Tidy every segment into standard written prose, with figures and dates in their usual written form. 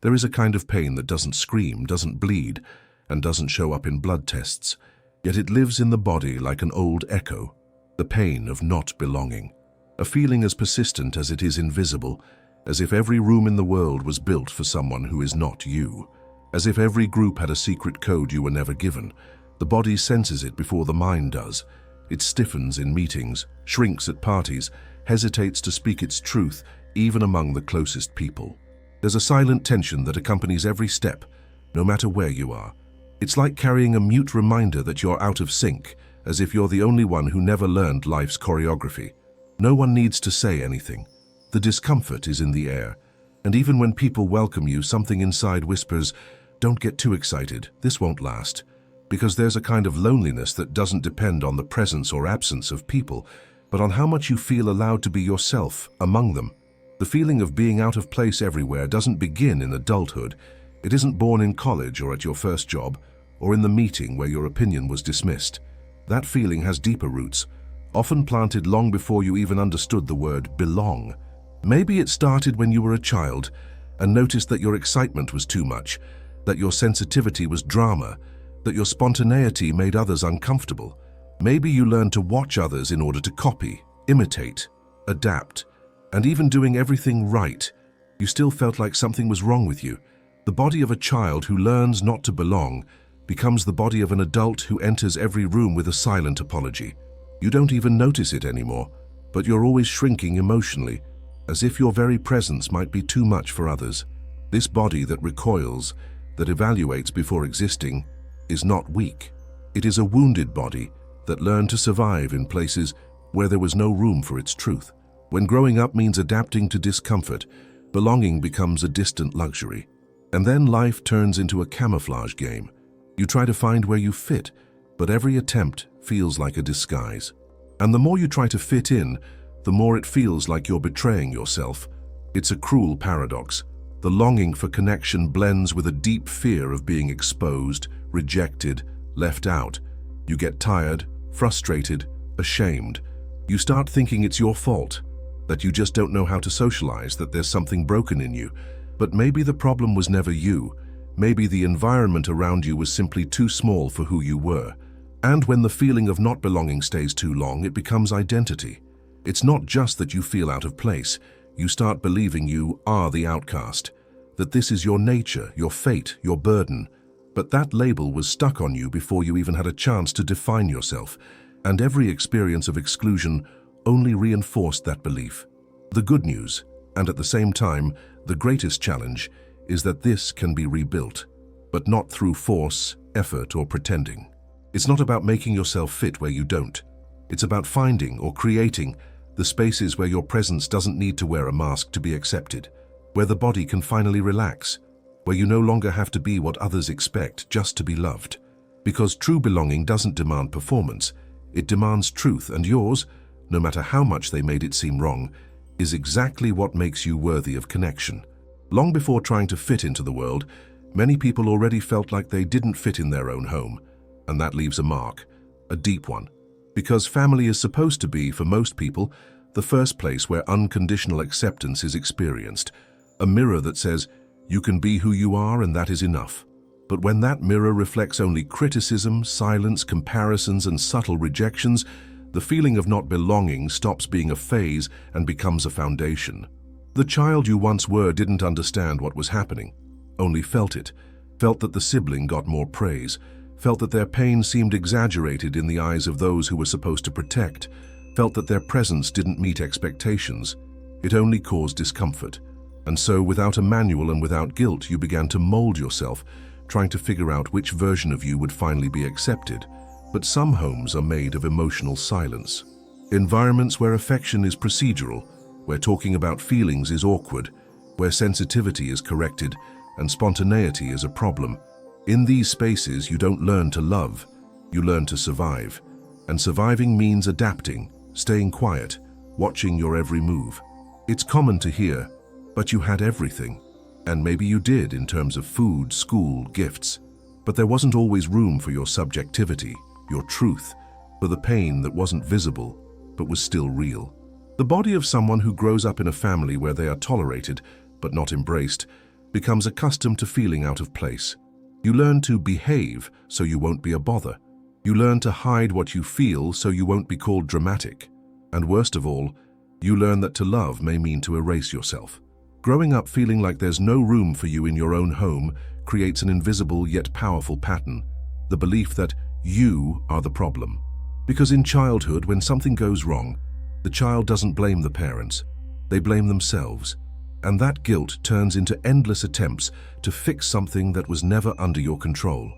There is a kind of pain that doesn't scream, doesn't bleed, and doesn't show up in blood tests, yet it lives in the body like an old echo, the pain of not belonging. A feeling as persistent as it is invisible, as if every room in the world was built for someone who is not you. As if every group had a secret code you were never given. The body senses it before the mind does. It stiffens in meetings, shrinks at parties, hesitates to speak its truth, even among the closest people. There's a silent tension that accompanies every step, no matter where you are. It's like carrying a mute reminder that you're out of sync, as if you're the only one who never learned life's choreography. No one needs to say anything. The discomfort is in the air, and even when people welcome you, something inside whispers, "Don't get too excited, this won't last." Because there's a kind of loneliness that doesn't depend on the presence or absence of people, but on how much you feel allowed to be yourself among them. The feeling of being out of place everywhere doesn't begin in adulthood. It isn't born in college or at your first job, or in the meeting where your opinion was dismissed. That feeling has deeper roots, often planted long before you even understood the word belong. Maybe it started when you were a child and noticed that your excitement was too much, that your sensitivity was drama, that your spontaneity made others uncomfortable. Maybe you learned to watch others in order to copy, imitate, adapt, and even doing everything right, you still felt like something was wrong with you. The body of a child who learns not to belong becomes the body of an adult who enters every room with a silent apology. You don't even notice it anymore, but you're always shrinking emotionally, as if your very presence might be too much for others. This body that recoils, that evaluates before existing, is not weak. It is a wounded body that learned to survive in places where there was no room for its truth. When growing up means adapting to discomfort, belonging becomes a distant luxury. And then life turns into a camouflage game. You try to find where you fit, but every attempt feels like a disguise. And the more you try to fit in, the more it feels like you're betraying yourself. It's a cruel paradox. The longing for connection blends with a deep fear of being exposed, rejected, left out. You get tired, frustrated, ashamed. You start thinking it's your fault, that you just don't know how to socialize, that there's something broken in you. But maybe the problem was never you. Maybe the environment around you was simply too small for who you were. And when the feeling of not belonging stays too long, it becomes identity. It's not just that you feel out of place. You start believing you are the outcast, that this is your nature, your fate, your burden. But that label was stuck on you before you even had a chance to define yourself, and every experience of exclusion only reinforced that belief. The good news, and at the same time, the greatest challenge, is that this can be rebuilt, but not through force, effort, or pretending. It's not about making yourself fit where you don't. It's about finding or creating the spaces where your presence doesn't need to wear a mask to be accepted, where the body can finally relax, where you no longer have to be what others expect just to be loved. Because true belonging doesn't demand performance, it demands truth, and yours, no matter how much they made it seem wrong, is exactly what makes you worthy of connection. Long before trying to fit into the world, many people already felt like they didn't fit in their own home, and that leaves a mark, a deep one. Because family is supposed to be, for most people, the first place where unconditional acceptance is experienced, a mirror that says, you can be who you are and that is enough. But when that mirror reflects only criticism, silence, comparisons, and subtle rejections, the feeling of not belonging stops being a phase and becomes a foundation. The child you once were didn't understand what was happening, only felt it, felt that the sibling got more praise, felt that their pain seemed exaggerated in the eyes of those who were supposed to protect, felt that their presence didn't meet expectations. It only caused discomfort. And so, without a manual and without guilt, you began to mold yourself, trying to figure out which version of you would finally be accepted. But some homes are made of emotional silence. Environments where affection is procedural, where talking about feelings is awkward, where sensitivity is corrected and spontaneity is a problem. In these spaces, you don't learn to love, you learn to survive. And surviving means adapting, staying quiet, watching your every move. It's common to hear, but you had everything. And maybe you did in terms of food, school, gifts. But there wasn't always room for your subjectivity, your truth, for the pain that wasn't visible, but was still real. The body of someone who grows up in a family where they are tolerated, but not embraced, becomes accustomed to feeling out of place. You learn to behave so you won't be a bother. You learn to hide what you feel so you won't be called dramatic. And worst of all, you learn that to love may mean to erase yourself. Growing up feeling like there's no room for you in your own home creates an invisible yet powerful pattern, the belief that you are the problem. Because in childhood, when something goes wrong, the child doesn't blame the parents, they blame themselves. And that guilt turns into endless attempts to fix something that was never under your control.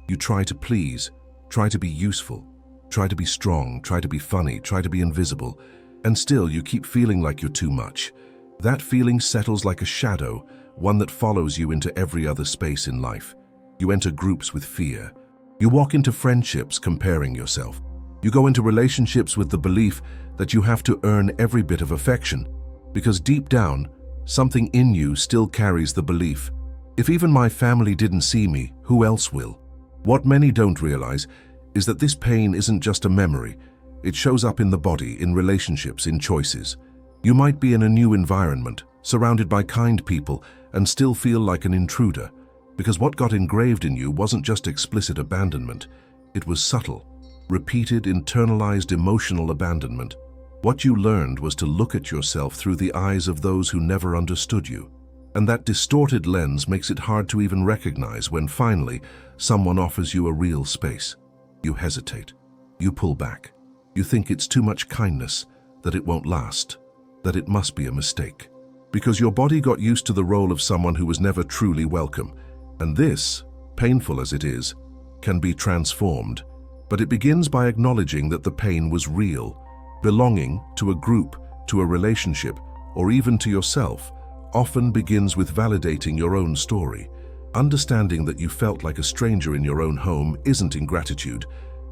You try to please, try to be useful, try to be strong, try to be funny, try to be invisible, and still you keep feeling like you're too much. That feeling settles like a shadow, one that follows you into every other space in life. You enter groups with fear. You walk into friendships comparing yourself. You go into relationships with the belief that you have to earn every bit of affection, because deep down, something in you still carries the belief, if even my family didn't see me, who else will? What many don't realize is that this pain isn't just a memory. It shows up in the body, in relationships, in choices. You might be in a new environment, surrounded by kind people, and still feel like an intruder, because what got engraved in you wasn't just explicit abandonment. It was subtle, repeated, internalized emotional abandonment. What you learned was to look at yourself through the eyes of those who never understood you. And that distorted lens makes it hard to even recognize when finally someone offers you a real space. You hesitate. You pull back. You think it's too much kindness, that it won't last, that it must be a mistake. Because your body got used to the role of someone who was never truly welcome. And this, painful as it is, can be transformed. But it begins by acknowledging that the pain was real. Belonging to a group, to a relationship, or even to yourself often begins with validating your own story. Understanding that you felt like a stranger in your own home isn't ingratitude,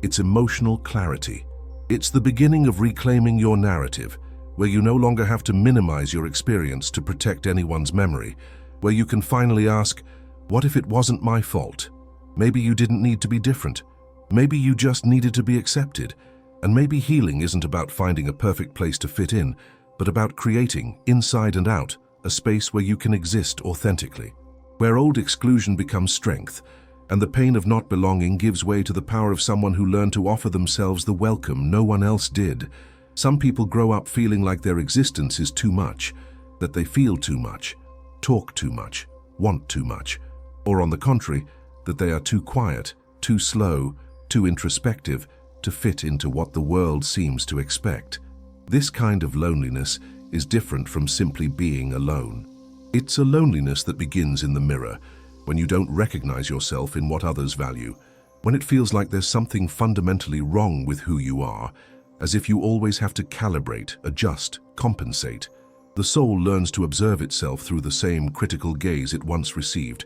it's emotional clarity. It's the beginning of reclaiming your narrative, where you no longer have to minimize your experience to protect anyone's memory, where you can finally ask, what if it wasn't my fault? Maybe you didn't need to be different. Maybe you just needed to be accepted. And maybe healing isn't about finding a perfect place to fit in, but about creating, inside and out, a space where you can exist authentically, where old exclusion becomes strength, and the pain of not belonging gives way to the power of someone who learned to offer themselves the welcome no one else did. Some people grow up feeling like their existence is too much, that they feel too much, talk too much, want too much, or on the contrary, that they are too quiet, too slow, too introspective to fit into what the world seems to expect. This kind of loneliness is different from simply being alone. It's a loneliness that begins in the mirror, when you don't recognize yourself in what others value, when it feels like there's something fundamentally wrong with who you are, as if you always have to calibrate, adjust, compensate. The soul learns to observe itself through the same critical gaze it once received,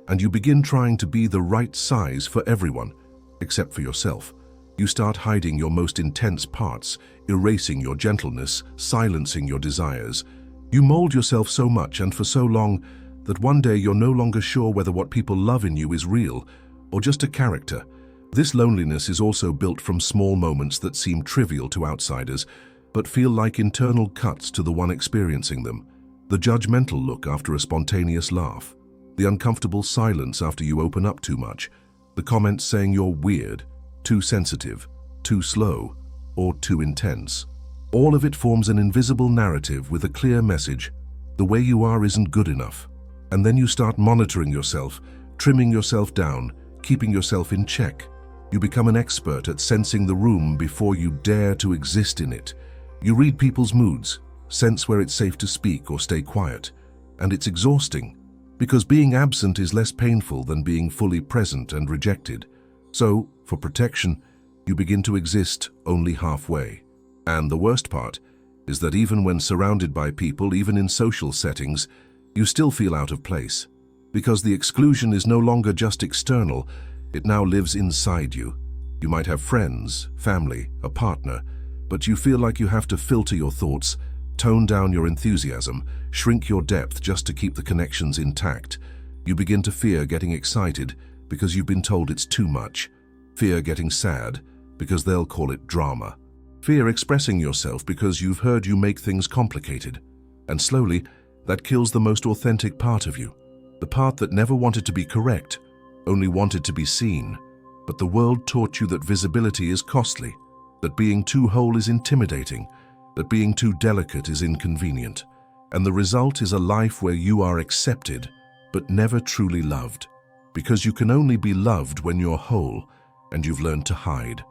and you begin trying to be the right size for everyone, except for yourself. You start hiding your most intense parts, erasing your gentleness, silencing your desires. You mold yourself so much and for so long that one day you're no longer sure whether what people love in you is real or just a character. This loneliness is also built from small moments that seem trivial to outsiders, but feel like internal cuts to the one experiencing them. The judgmental look after a spontaneous laugh, the uncomfortable silence after you open up too much, the comments saying you're weird, too sensitive, too slow, or too intense. All of it forms an invisible narrative with a clear message: the way you are isn't good enough. And then you start monitoring yourself, trimming yourself down, keeping yourself in check. You become an expert at sensing the room before you dare to exist in it. You read people's moods, sense where it's safe to speak or stay quiet. And it's exhausting, because being absent is less painful than being fully present and rejected. So, for protection, you begin to exist only halfway. And the worst part is that even when surrounded by people, even in social settings, you still feel out of place. Because the exclusion is no longer just external, it now lives inside you. You might have friends, family, a partner, but you feel like you have to filter your thoughts, tone down your enthusiasm, shrink your depth just to keep the connections intact. You begin to fear getting excited because you've been told it's too much. Fear getting sad because they'll call it drama. Fear expressing yourself because you've heard you make things complicated. And slowly, that kills the most authentic part of you. The part that never wanted to be correct, only wanted to be seen. But the world taught you that visibility is costly, that being too whole is intimidating, that being too delicate is inconvenient. And the result is a life where you are accepted, but never truly loved. Because you can only be loved when you're whole, and you've learned to hide.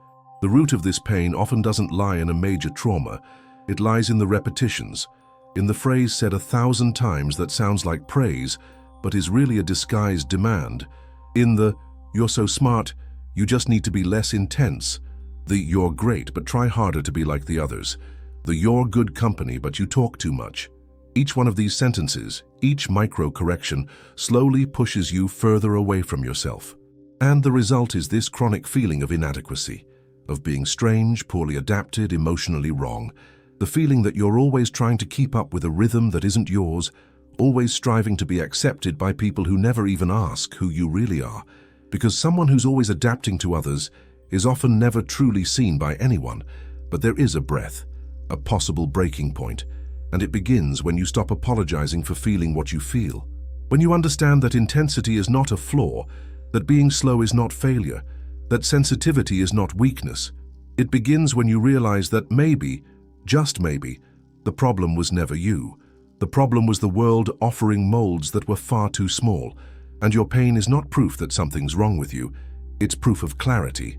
The root of this pain often doesn't lie in a major trauma. It lies in the repetitions, in the phrase said 1,000 times that sounds like praise, but is really a disguised demand. In the, "You're so smart, you just need to be less intense." The, "You're great, but try harder to be like the others." The, "You're good company, but you talk too much." Each one of these sentences, each micro-correction, slowly pushes you further away from yourself. And the result is this chronic feeling of inadequacy, of being strange, poorly adapted, emotionally wrong. The feeling that you're always trying to keep up with a rhythm that isn't yours, always striving to be accepted by people who never even ask who you really are. Because someone who's always adapting to others is often never truly seen by anyone. But there is a breath, a possible breaking point, and it begins when you stop apologizing for feeling what you feel. When you understand that intensity is not a flaw, that being slow is not failure, that sensitivity is not weakness. It begins when you realize that maybe, just maybe, the problem was never you. The problem was the world offering molds that were far too small, and your pain is not proof that something's wrong with you, it's proof of clarity.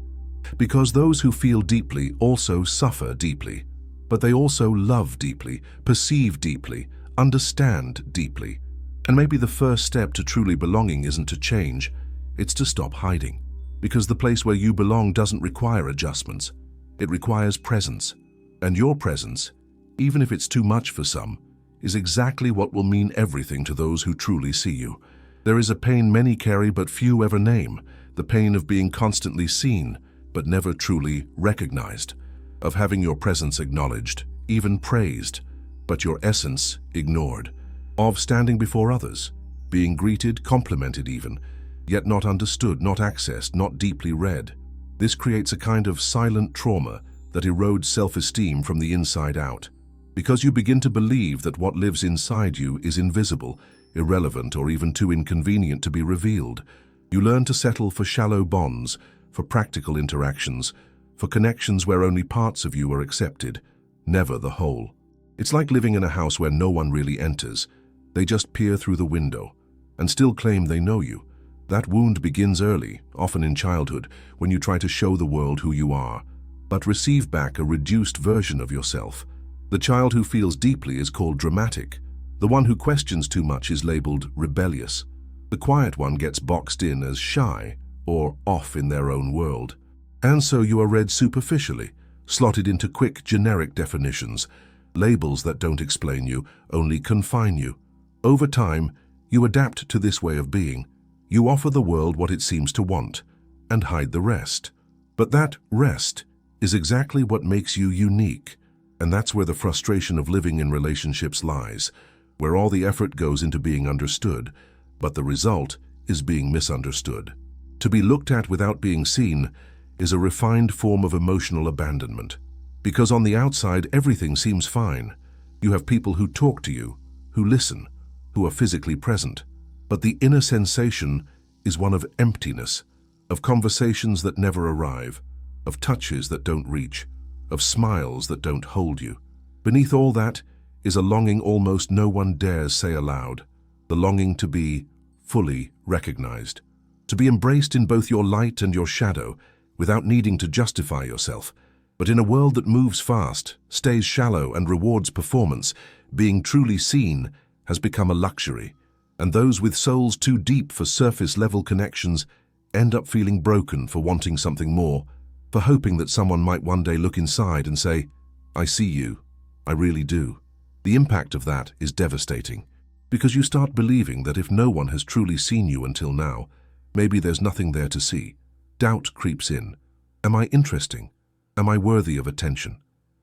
Because those who feel deeply also suffer deeply, but they also love deeply, perceive deeply, understand deeply. And maybe the first step to truly belonging isn't to change, it's to stop hiding. Because the place where you belong doesn't require adjustments, it requires presence. And your presence, even if it's too much for some, is exactly what will mean everything to those who truly see you. There is a pain many carry but few ever name, the pain of being constantly seen but never truly recognized, of having your presence acknowledged, even praised, but your essence ignored, of standing before others, being greeted, complimented even, yet not understood, not accessed, not deeply read. This creates a kind of silent trauma that erodes self-esteem from the inside out. Because you begin to believe that what lives inside you is invisible, irrelevant, or even too inconvenient to be revealed. You learn to settle for shallow bonds, for practical interactions, for connections where only parts of you are accepted, never the whole. It's like living in a house where no one really enters. They just peer through the window and still claim they know you. That wound begins early, often in childhood, when you try to show the world who you are, but receive back a reduced version of yourself. The child who feels deeply is called dramatic. The one who questions too much is labeled rebellious. The quiet one gets boxed in as shy or off in their own world. And so you are read superficially, slotted into quick, generic definitions, labels that don't explain you, only confine you. Over time, you adapt to this way of being. You offer the world what it seems to want, and hide the rest. But that rest is exactly what makes you unique, and that's where the frustration of living in relationships lies, where all the effort goes into being understood, but the result is being misunderstood. To be looked at without being seen is a refined form of emotional abandonment. Because on the outside, everything seems fine. You have people who talk to you, who listen, who are physically present. But the inner sensation is one of emptiness, of conversations that never arrive, of touches that don't reach, of smiles that don't hold you. Beneath all that is a longing almost no one dares say aloud, the longing to be fully recognized, to be embraced in both your light and your shadow, without needing to justify yourself. But in a world that moves fast, stays shallow, and rewards performance, being truly seen has become a luxury, and those with souls too deep for surface-level connections end up feeling broken for wanting something more, for hoping that someone might one day look inside and say, "I see you, I really do." The impact of that is devastating, because you start believing that if no one has truly seen you until now, maybe there's nothing there to see. Doubt creeps in. Am I interesting? Am I worthy of attention?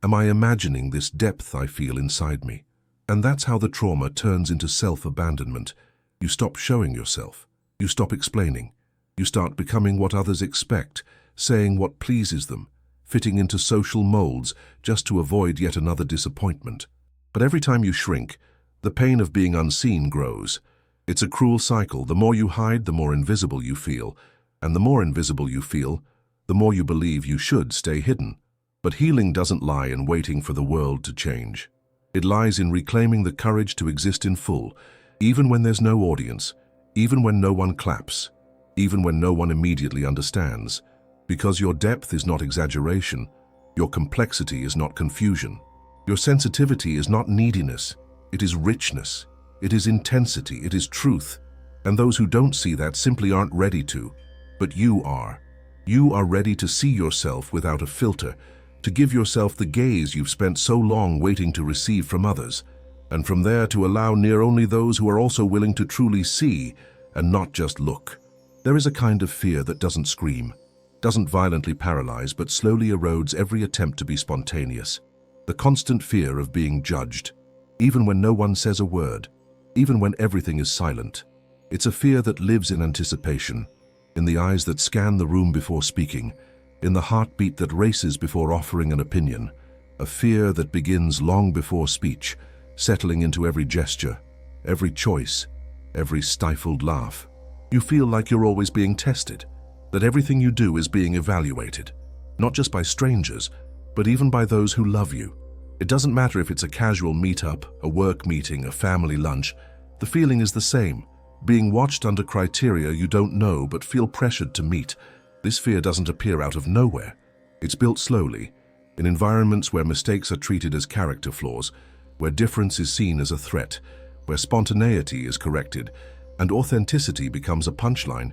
Am I imagining this depth I feel inside me? And that's how the trauma turns into self-abandonment. You stop showing yourself. You stop explaining. You start becoming what others expect, saying what pleases them, fitting into social molds just to avoid yet another disappointment. But every time you shrink, the pain of being unseen grows. It's a cruel cycle. The more you hide, the more invisible you feel. And the more invisible you feel, the more you believe you should stay hidden. But healing doesn't lie in waiting for the world to change. It lies in reclaiming the courage to exist in full, even when there's no audience, even when no one claps, even when no one immediately understands. Because your depth is not exaggeration, your complexity is not confusion. Your sensitivity is not neediness, it is richness, it is intensity, it is truth. And those who don't see that simply aren't ready to. But you are. You are ready to see yourself without a filter, to give yourself the gaze you've spent so long waiting to receive from others, and from there to allow near only those who are also willing to truly see and not just look. There is a kind of fear that doesn't scream, doesn't violently paralyze, but slowly erodes every attempt to be spontaneous. The constant fear of being judged, even when no one says a word, even when everything is silent. It's a fear that lives in anticipation, in the eyes that scan the room before speaking, in the heartbeat that races before offering an opinion, a fear that begins long before speech, settling into every gesture, every choice, every stifled laugh. You feel like you're always being tested, that everything you do is being evaluated, not just by strangers, but even by those who love you. It doesn't matter if it's a casual meetup, a work meeting, a family lunch. The feeling is the same, being watched under criteria you don't know but feel pressured to meet. This fear doesn't appear out of nowhere. It's built slowly, in environments where mistakes are treated as character flaws, where difference is seen as a threat, where spontaneity is corrected, and authenticity becomes a punchline.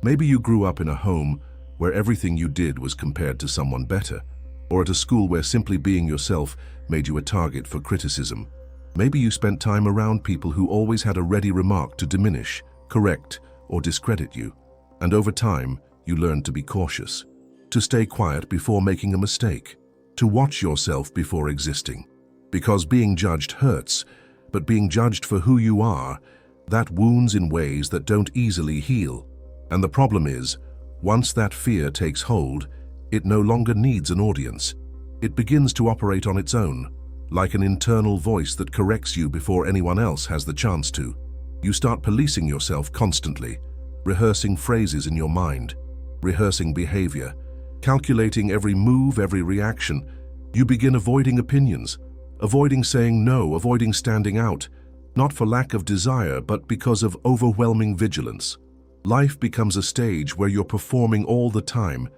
Maybe you grew up in a home where everything you did was compared to someone better, or at a school where simply being yourself made you a target for criticism. Maybe you spent time around people who always had a ready remark to diminish, correct, or discredit you. And over time, you learned to be cautious, to stay quiet before making a mistake, to watch yourself before existing. Because being judged hurts, but being judged for who you are, that wounds in ways that don't easily heal. And the problem is, once that fear takes hold, it no longer needs an audience. It begins to operate on its own, like an internal voice that corrects you before anyone else has the chance to. You start policing yourself constantly, rehearsing phrases in your mind, rehearsing behavior, calculating every move, every reaction. You begin avoiding opinions, avoiding saying no, avoiding standing out, not for lack of desire, but because of overwhelming vigilance. Life becomes a stage where you're performing all the time,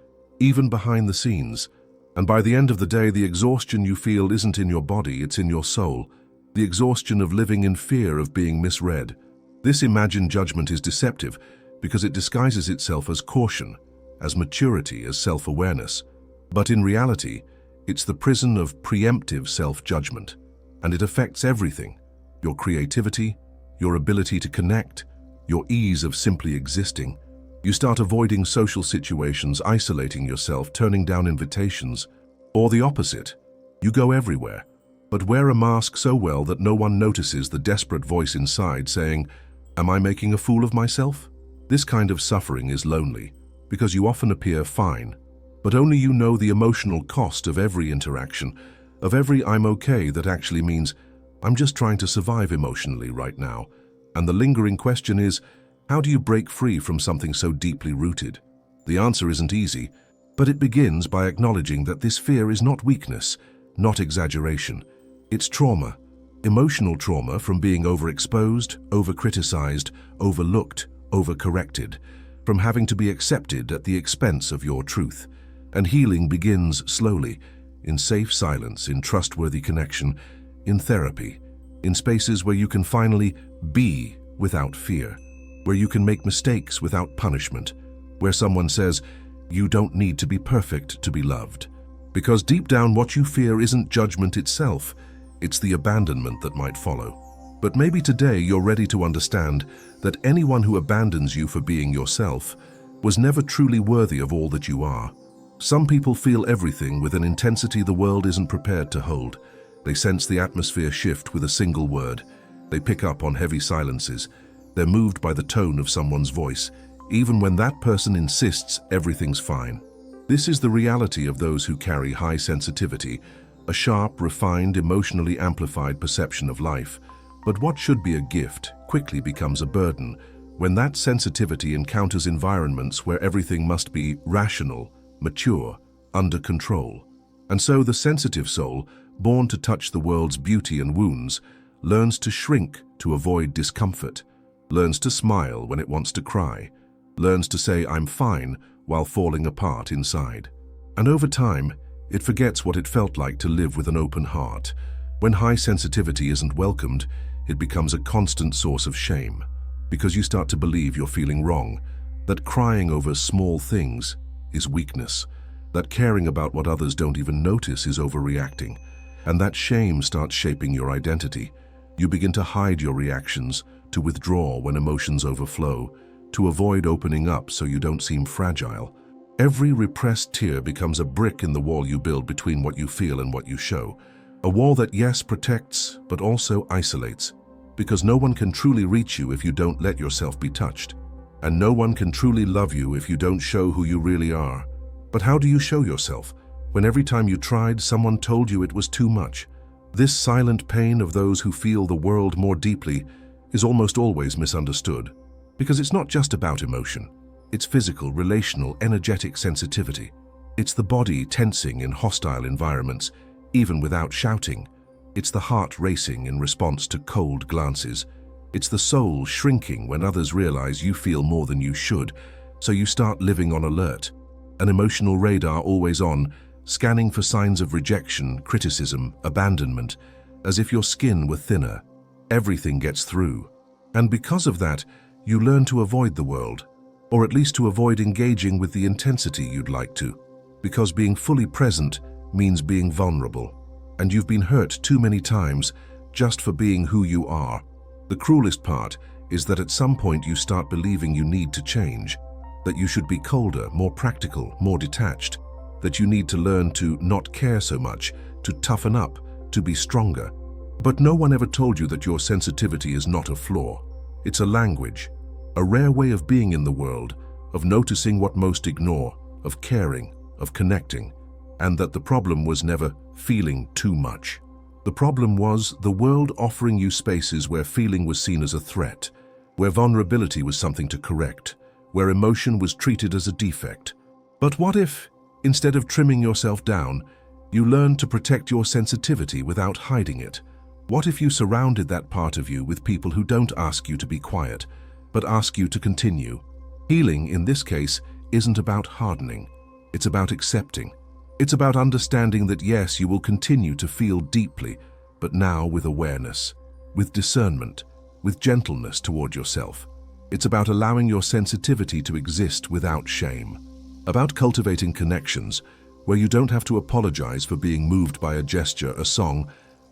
even behind the scenes. And by the end of the day, the exhaustion you feel isn't in your body, it's in your soul. The exhaustion of living in fear of being misread. This imagined judgment is deceptive because it disguises itself as caution, as maturity, as self-awareness. But in reality, it's the prison of preemptive self-judgment, and it affects everything: your creativity, your ability to connect, your ease of simply existing. You start avoiding social situations, isolating yourself, turning down invitations. Or the opposite, you go everywhere, but wear a mask so well that no one notices the desperate voice inside saying, "Am I making a fool of myself?" This kind of suffering is lonely, because you often appear fine, but only you know the emotional cost of every interaction, of every "I'm okay" that actually means, "I'm just trying to survive emotionally right now." And the lingering question is, how do you break free from something so deeply rooted? The answer isn't easy, but it begins by acknowledging that this fear is not weakness, not exaggeration. It's trauma, emotional trauma from being overexposed, over-criticized, overlooked, over-corrected, from having to be accepted at the expense of your truth. And healing begins slowly, in safe silence, in trustworthy connection, in therapy, in spaces where you can finally be without fear, where you can make mistakes without punishment, where someone says, "You don't need to be perfect to be loved." Because deep down what you fear isn't judgment itself, it's the abandonment that might follow. But maybe today you're ready to understand that anyone who abandons you for being yourself was never truly worthy of all that you are. Some people feel everything with an intensity the world isn't prepared to hold. They sense the atmosphere shift with a single word. They pick up on heavy silences. They're moved by the tone of someone's voice, even when that person insists everything's fine. This is the reality of those who carry high sensitivity, a sharp, refined, emotionally amplified perception of life. But what should be a gift quickly becomes a burden when that sensitivity encounters environments where everything must be rational, mature, under control. And so the sensitive soul, born to touch the world's beauty and wounds, learns to shrink to avoid discomfort, learns to smile when it wants to cry, learns to say "I'm fine" while falling apart inside. And over time, it forgets what it felt like to live with an open heart. When high sensitivity isn't welcomed, it becomes a constant source of shame, because you start to believe you're feeling wrong, that crying over small things is weakness, that caring about what others don't even notice is overreacting, and that shame starts shaping your identity. You begin to hide your reactions, to withdraw when emotions overflow, to avoid opening up so you don't seem fragile. Every repressed tear becomes a brick in the wall you build between what you feel and what you show. A wall that, yes, protects, but also isolates. Because no one can truly reach you if you don't let yourself be touched. And no one can truly love you if you don't show who you really are. But how do you show yourself when every time you tried, someone told you it was too much? This silent pain of those who feel the world more deeply is almost always misunderstood. Because it's not just about emotion. It's physical, relational, energetic sensitivity. It's the body tensing in hostile environments, even without shouting. It's the heart racing in response to cold glances. It's the soul shrinking when others realize you feel more than you should, so you start living on alert. An emotional radar always on, scanning for signs of rejection, criticism, abandonment, as if your skin were thinner. Everything gets through. And because of that, you learn to avoid the world, or at least to avoid engaging with the intensity you'd like to, because being fully present means being vulnerable. And you've been hurt too many times just for being who you are. The cruelest part is that at some point you start believing you need to change, that you should be colder, more practical, more detached, that you need to learn to not care so much, to toughen up, to be stronger. But no one ever told you that your sensitivity is not a flaw. It's a language, a rare way of being in the world, of noticing what most ignore, of caring, of connecting, and that the problem was never feeling too much. The problem was the world offering you spaces where feeling was seen as a threat, where vulnerability was something to correct, where emotion was treated as a defect. But what if, instead of trimming yourself down, you learned to protect your sensitivity without hiding it? What if you surrounded that part of you with people who don't ask you to be quiet, but ask you to continue? Healing, in this case, isn't about hardening. It's about accepting. It's about understanding that yes, you will continue to feel deeply, but now with awareness, with discernment, with gentleness toward yourself. It's about allowing your sensitivity to exist without shame. About cultivating connections where you don't have to apologize for being moved by a gesture, a song,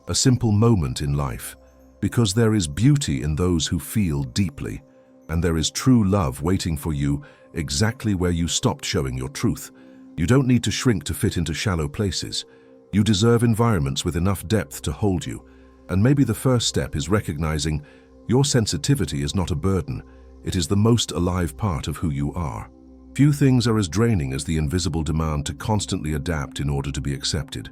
a simple moment in life. Because there is beauty in those who feel deeply, and there is true love waiting for you exactly where you stopped showing your truth. You don't need to shrink to fit into shallow places. You deserve environments with enough depth to hold you. And maybe the first step is recognizing your sensitivity is not a burden. It is the most alive part of who you are. Few things are as draining as the invisible demand to constantly adapt in order to be accepted.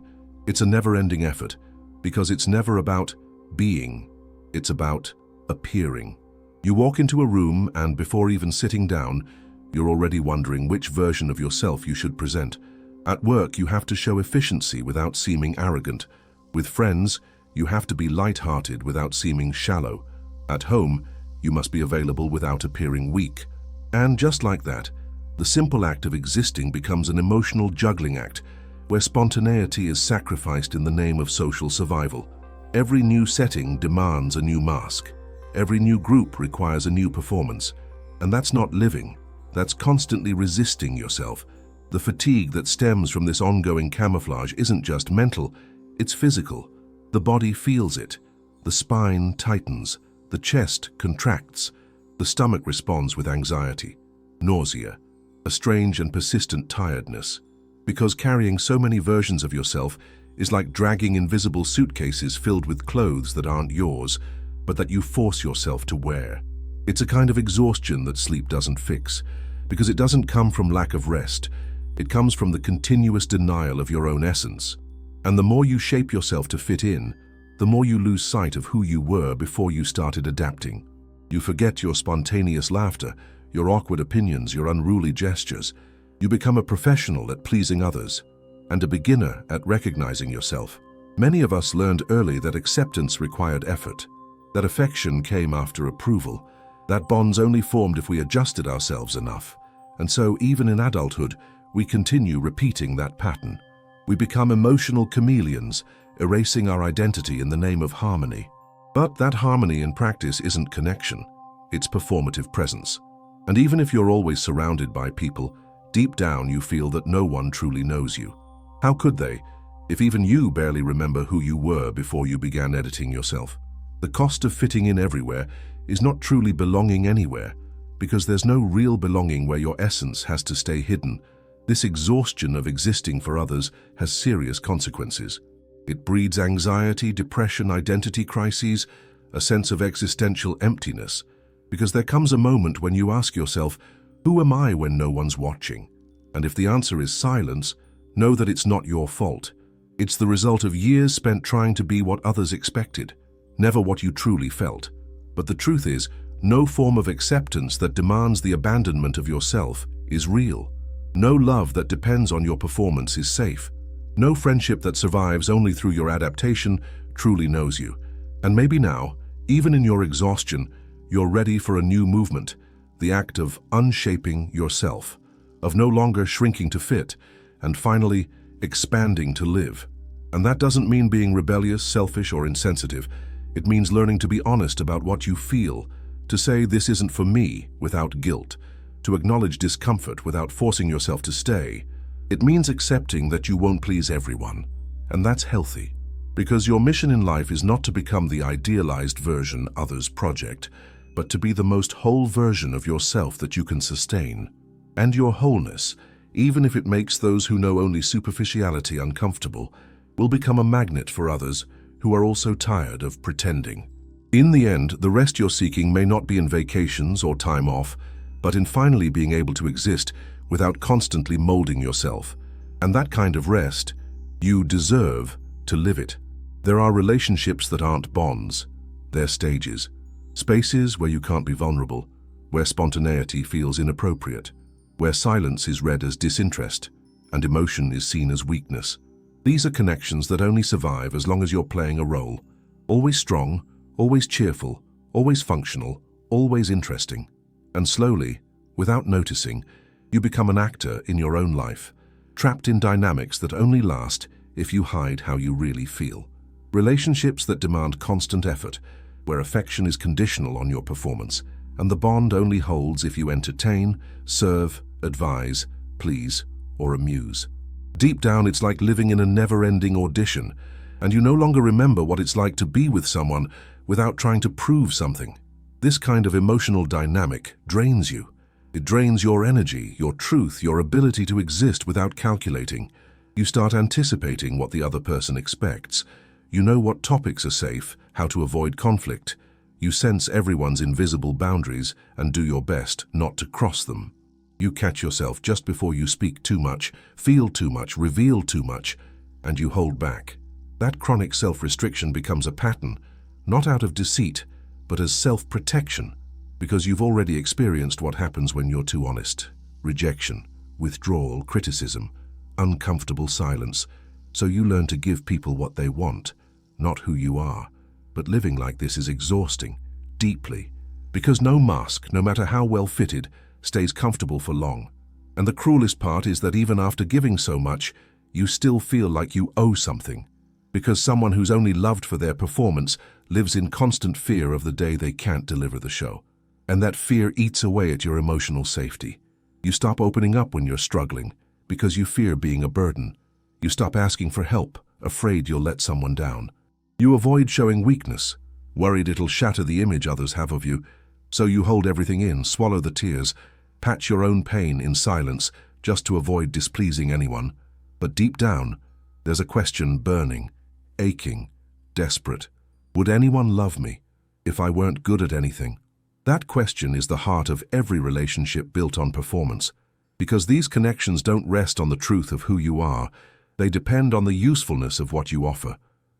It's a never-ending effort, because it's never about being. It's about appearing. You walk into a room and before even sitting down, you're already wondering which version of yourself you should present. At work, you have to show efficiency without seeming arrogant. With friends, you have to be light-hearted without seeming shallow. At home, you must be available without appearing weak. And just like that, the simple act of existing becomes an emotional juggling act, where spontaneity is sacrificed in the name of social survival. Every new setting demands a new mask. Every new group requires a new performance. And that's not living. That's constantly resisting yourself. The fatigue that stems from this ongoing camouflage isn't just mental, it's physical. The body feels it. The spine tightens, the chest contracts, the stomach responds with anxiety, nausea, a strange and persistent tiredness. Because carrying so many versions of yourself is like dragging invisible suitcases filled with clothes that aren't yours, but that you force yourself to wear. It's a kind of exhaustion that sleep doesn't fix, because it doesn't come from lack of rest. It comes from the continuous denial of your own essence. And the more you shape yourself to fit in, the more you lose sight of who you were before you started adapting. You forget your spontaneous laughter, your awkward opinions, your unruly gestures. You become a professional at pleasing others and a beginner at recognizing yourself. Many of us learned early that acceptance required effort, that affection came after approval, that bonds only formed if we adjusted ourselves enough. And so, even in adulthood, we continue repeating that pattern. We become emotional chameleons, erasing our identity in the name of harmony. But that harmony in practice isn't connection, it's performative presence. And even if you're always surrounded by people, deep down you feel that no one truly knows you. How could they, if even you barely remember who you were before you began editing yourself? The cost of fitting in everywhere is not truly belonging anywhere, because there's no real belonging where your essence has to stay hidden. This exhaustion of existing for others has serious consequences. It breeds anxiety, depression, identity crises, a sense of existential emptiness, because there comes a moment when you ask yourself, who am I when no one's watching? And if the answer is silence, know that it's not your fault. It's the result of years spent trying to be what others expected, never what you truly felt. But the truth is, no form of acceptance that demands the abandonment of yourself is real. No love that depends on your performance is safe. No friendship that survives only through your adaptation truly knows you. And maybe now, even in your exhaustion, you're ready for a new movement, the act of unshaping yourself, of no longer shrinking to fit, and finally expanding to live. And that doesn't mean being rebellious, selfish, or insensitive. It means learning to be honest about what you feel, to say this isn't for me without guilt, to acknowledge discomfort without forcing yourself to stay. It means accepting that you won't please everyone, and that's healthy, because your mission in life is not to become the idealized version others project, but to be the most whole version of yourself that you can sustain. And your wholeness, even if it makes those who know only superficiality uncomfortable, will become a magnet for others who are also tired of pretending. In the end, the rest you're seeking may not be in vacations or time off, but in finally being able to exist without constantly molding yourself. And that kind of rest, you deserve to live it. There are relationships that aren't bonds, they're stages. Spaces where you can't be vulnerable, where spontaneity feels inappropriate, where silence is read as disinterest and emotion is seen as weakness. These are connections that only survive as long as you're playing a role. Always strong, always cheerful, always functional, always interesting. And slowly, without noticing, you become an actor in your own life, trapped in dynamics that only last if you hide how you really feel. Relationships that demand constant effort, where affection is conditional on your performance, and the bond only holds if you entertain, serve, advise, please, or amuse. Deep down, it's like living in a never-ending audition, and you no longer remember what it's like to be with someone without trying to prove something. This kind of emotional dynamic drains you. It drains your energy, your truth, your ability to exist without calculating. You start anticipating what the other person expects. You know what topics are safe, how to avoid conflict. You sense everyone's invisible boundaries and do your best not to cross them. You catch yourself just before you speak too much, feel too much, reveal too much, and you hold back. That chronic self-restriction becomes a pattern, not out of deceit, but as self-protection, because you've already experienced what happens when you're too honest. Rejection, withdrawal, criticism, uncomfortable silence. So you learn to give people what they want, not who you are. But living like this is exhausting, deeply, because no mask, no matter how well fitted, stays comfortable for long. And the cruelest part is that even after giving so much, you still feel like you owe something, because someone who's only loved for their performance lives in constant fear of the day they can't deliver the show. And that fear eats away at your emotional safety. You stop opening up when you're struggling, because you fear being a burden. You stop asking for help, afraid you'll let someone down. You avoid showing weakness, worried it'll shatter the image others have of you. So you hold everything in, swallow the tears, patch your own pain in silence just to avoid displeasing anyone. But deep down, there's a question burning, aching, desperate. Would anyone love me if I weren't good at anything? That question is the heart of every relationship built on performance, because these connections don't rest on the truth of who you are. They depend on the usefulness of what you offer.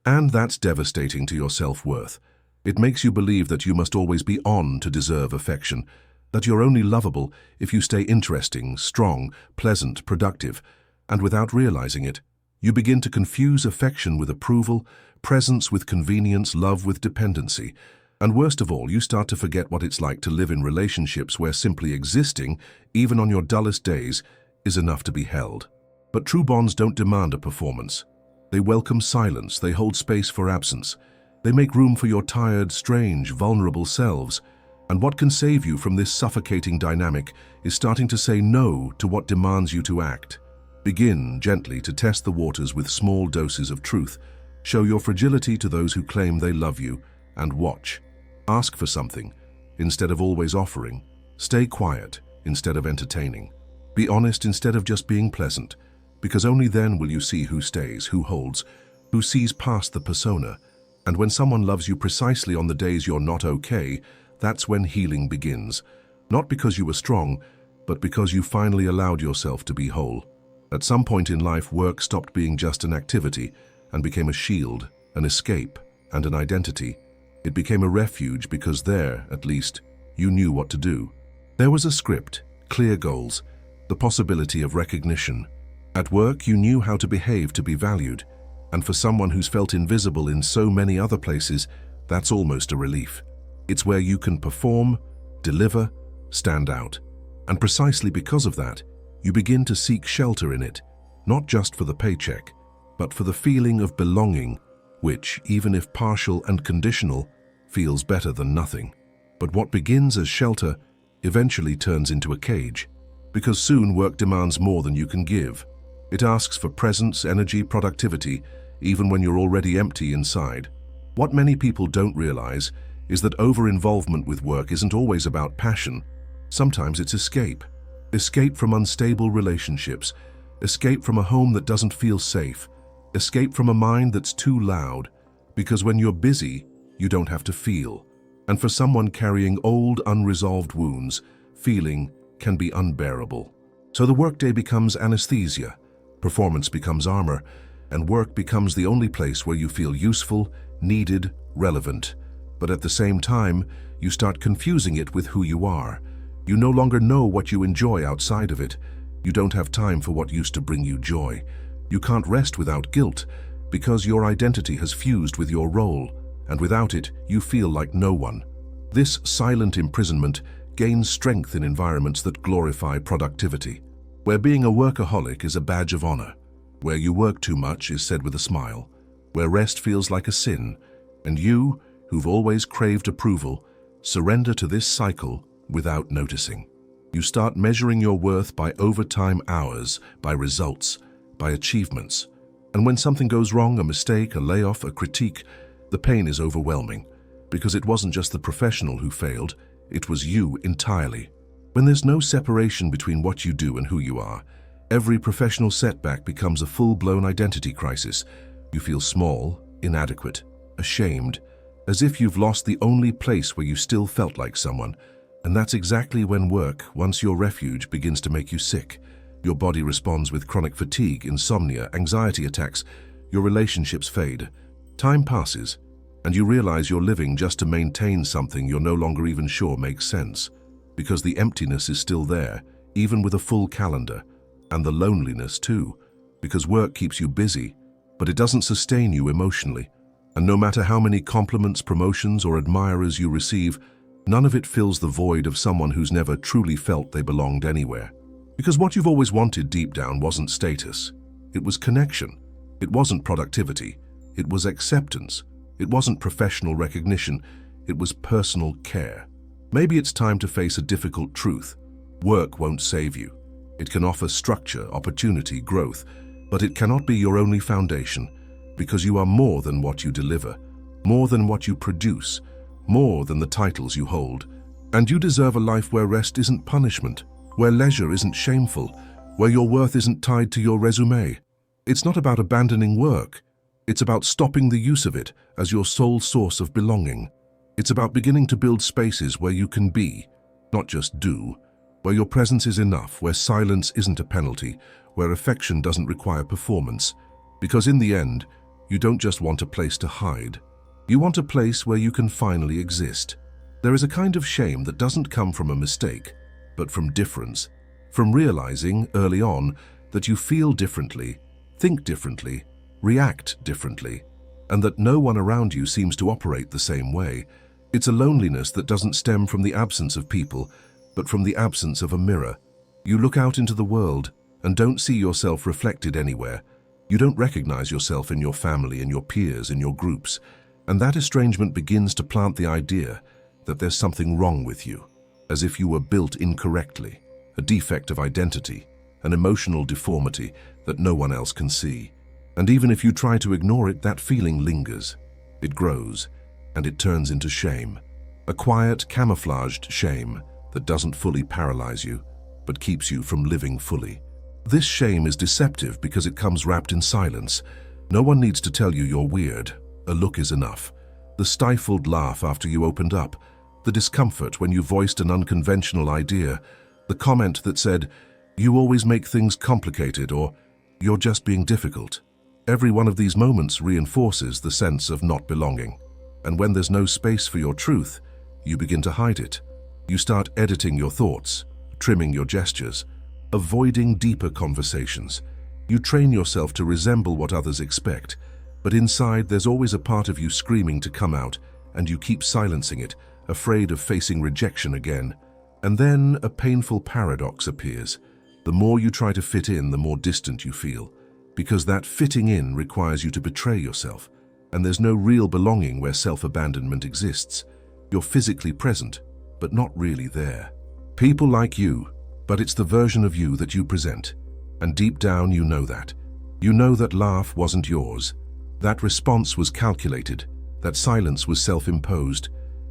And that's devastating to your self-worth. It makes you believe that you must always be on to deserve affection, that you're only lovable if you stay interesting, strong, pleasant, productive, and without realizing it, you begin to confuse affection with approval, presence with convenience, love with dependency, and worst of all, you start to forget what it's like to live in relationships where simply existing, even on your dullest days, is enough to be held. But true bonds don't demand a performance. They welcome silence, they hold space for absence. They make room for your tired, strange, vulnerable selves. And what can save you from this suffocating dynamic is starting to say no to what demands you to act. Begin gently to test the waters with small doses of truth. Show your fragility to those who claim they love you, and watch. Ask for something instead of always offering. Stay quiet instead of entertaining. Be honest instead of just being pleasant, because only then will you see who stays, who holds, who sees past the persona. And when someone loves you precisely on the days you're not okay, that's when healing begins. Not because you were strong, but because you finally allowed yourself to be whole. At some point in life, work stopped being just an activity and became a shield, an escape, and an identity. It became a refuge because there, at least, you knew what to do. There was a script, clear goals, the possibility of recognition. At work, you knew how to behave to be valued, and for someone who's felt invisible in so many other places, that's almost a relief. It's where you can perform, deliver, stand out. And precisely because of that, you begin to seek shelter in it, not just for the paycheck, but for the feeling of belonging, which, even if partial and conditional, feels better than nothing. But what begins as shelter eventually turns into a cage, because soon work demands more than you can give. It asks for presence, energy, productivity, even when you're already empty inside. What many people don't realize is that over-involvement with work isn't always about passion. Sometimes it's escape. Escape from unstable relationships. Escape from a home that doesn't feel safe. Escape from a mind that's too loud. Because when you're busy, you don't have to feel. And for someone carrying old, unresolved wounds, feeling can be unbearable. So the workday becomes anesthesia, performance becomes armor, and work becomes the only place where you feel useful, needed, relevant. But at the same time, you start confusing it with who you are. You no longer know what you enjoy outside of it. You don't have time for what used to bring you joy. You can't rest without guilt, because your identity has fused with your role, and without it, you feel like no one. This silent imprisonment gains strength in environments that glorify productivity, where being a workaholic is a badge of honor, where you work too much is said with a smile, where rest feels like a sin, and you, who've always craved approval, surrender to this cycle without noticing. You start measuring your worth by overtime hours, by results, by achievements. And when something goes wrong, a mistake, a layoff, a critique, the pain is overwhelming, because it wasn't just the professional who failed, it was you entirely. When there's no separation between what you do and who you are, every professional setback becomes a full-blown identity crisis. You feel small, inadequate, ashamed, as if you've lost the only place where you still felt like someone. And that's exactly when work, once your refuge, begins to make you sick. Your body responds with chronic fatigue, insomnia, anxiety attacks. Your relationships fade. Time passes, and you realize you're living just to maintain something you're no longer even sure makes sense. Because the emptiness is still there, even with a full calendar. And the loneliness too. Because work keeps you busy, but it doesn't sustain you emotionally. And no matter how many compliments, promotions, or admirers you receive, none of it fills the void of someone who's never truly felt they belonged anywhere. Because what you've always wanted deep down wasn't status. It was connection. It wasn't productivity. It was acceptance. It wasn't professional recognition. It was personal care. Maybe it's time to face a difficult truth. Work won't save you. It can offer structure, opportunity, growth, but it cannot be your only foundation, because you are more than what you deliver, more than what you produce, more than the titles you hold. And you deserve a life where rest isn't punishment, where leisure isn't shameful, where your worth isn't tied to your resume. It's not about abandoning work. It's about stopping the use of it as your sole source of belonging. It's about beginning to build spaces where you can be, not just do, where your presence is enough, where silence isn't a penalty, where affection doesn't require performance. Because in the end, You don't just want a place to hide. You want a place where you can finally exist. There is a kind of shame that doesn't come from a mistake, but from difference, from realizing early on that you feel differently, think differently, react differently, and that no one around you seems to operate the same way. It's a loneliness that doesn't stem from the absence of people, but from the absence of a mirror. You look out into the world and don't see yourself reflected anywhere. You don't recognize yourself in your family, in your peers, in your groups, and that estrangement begins to plant the idea that there's something wrong with you, as if you were built incorrectly, a defect of identity, an emotional deformity that no one else can see. And even if you try to ignore it, that feeling lingers. It grows, and it turns into shame. A quiet, camouflaged shame that doesn't fully paralyze you, but keeps you from living fully. This shame is deceptive because it comes wrapped in silence. No one needs to tell you you're weird. A look is enough. The stifled laugh after you opened up, the discomfort when you voiced an unconventional idea, the comment that said, "You always make things complicated," or "You're just being difficult." Every one of these moments reinforces the sense of not belonging. And when there's no space for your truth, you begin to hide it. You start editing your thoughts, trimming your gestures, avoiding deeper conversations. You train yourself to resemble what others expect, but inside there's always a part of you screaming to come out, and you keep silencing it, afraid of facing rejection again. And then a painful paradox appears. The more you try to fit in, the more distant you feel, because that fitting in requires you to betray yourself, and there's no real belonging where self-abandonment exists. You're physically present, but not really there. People like you, but it's the version of you that you present. And deep down you know that. You know that laugh wasn't yours. That response was calculated. That silence was self-imposed.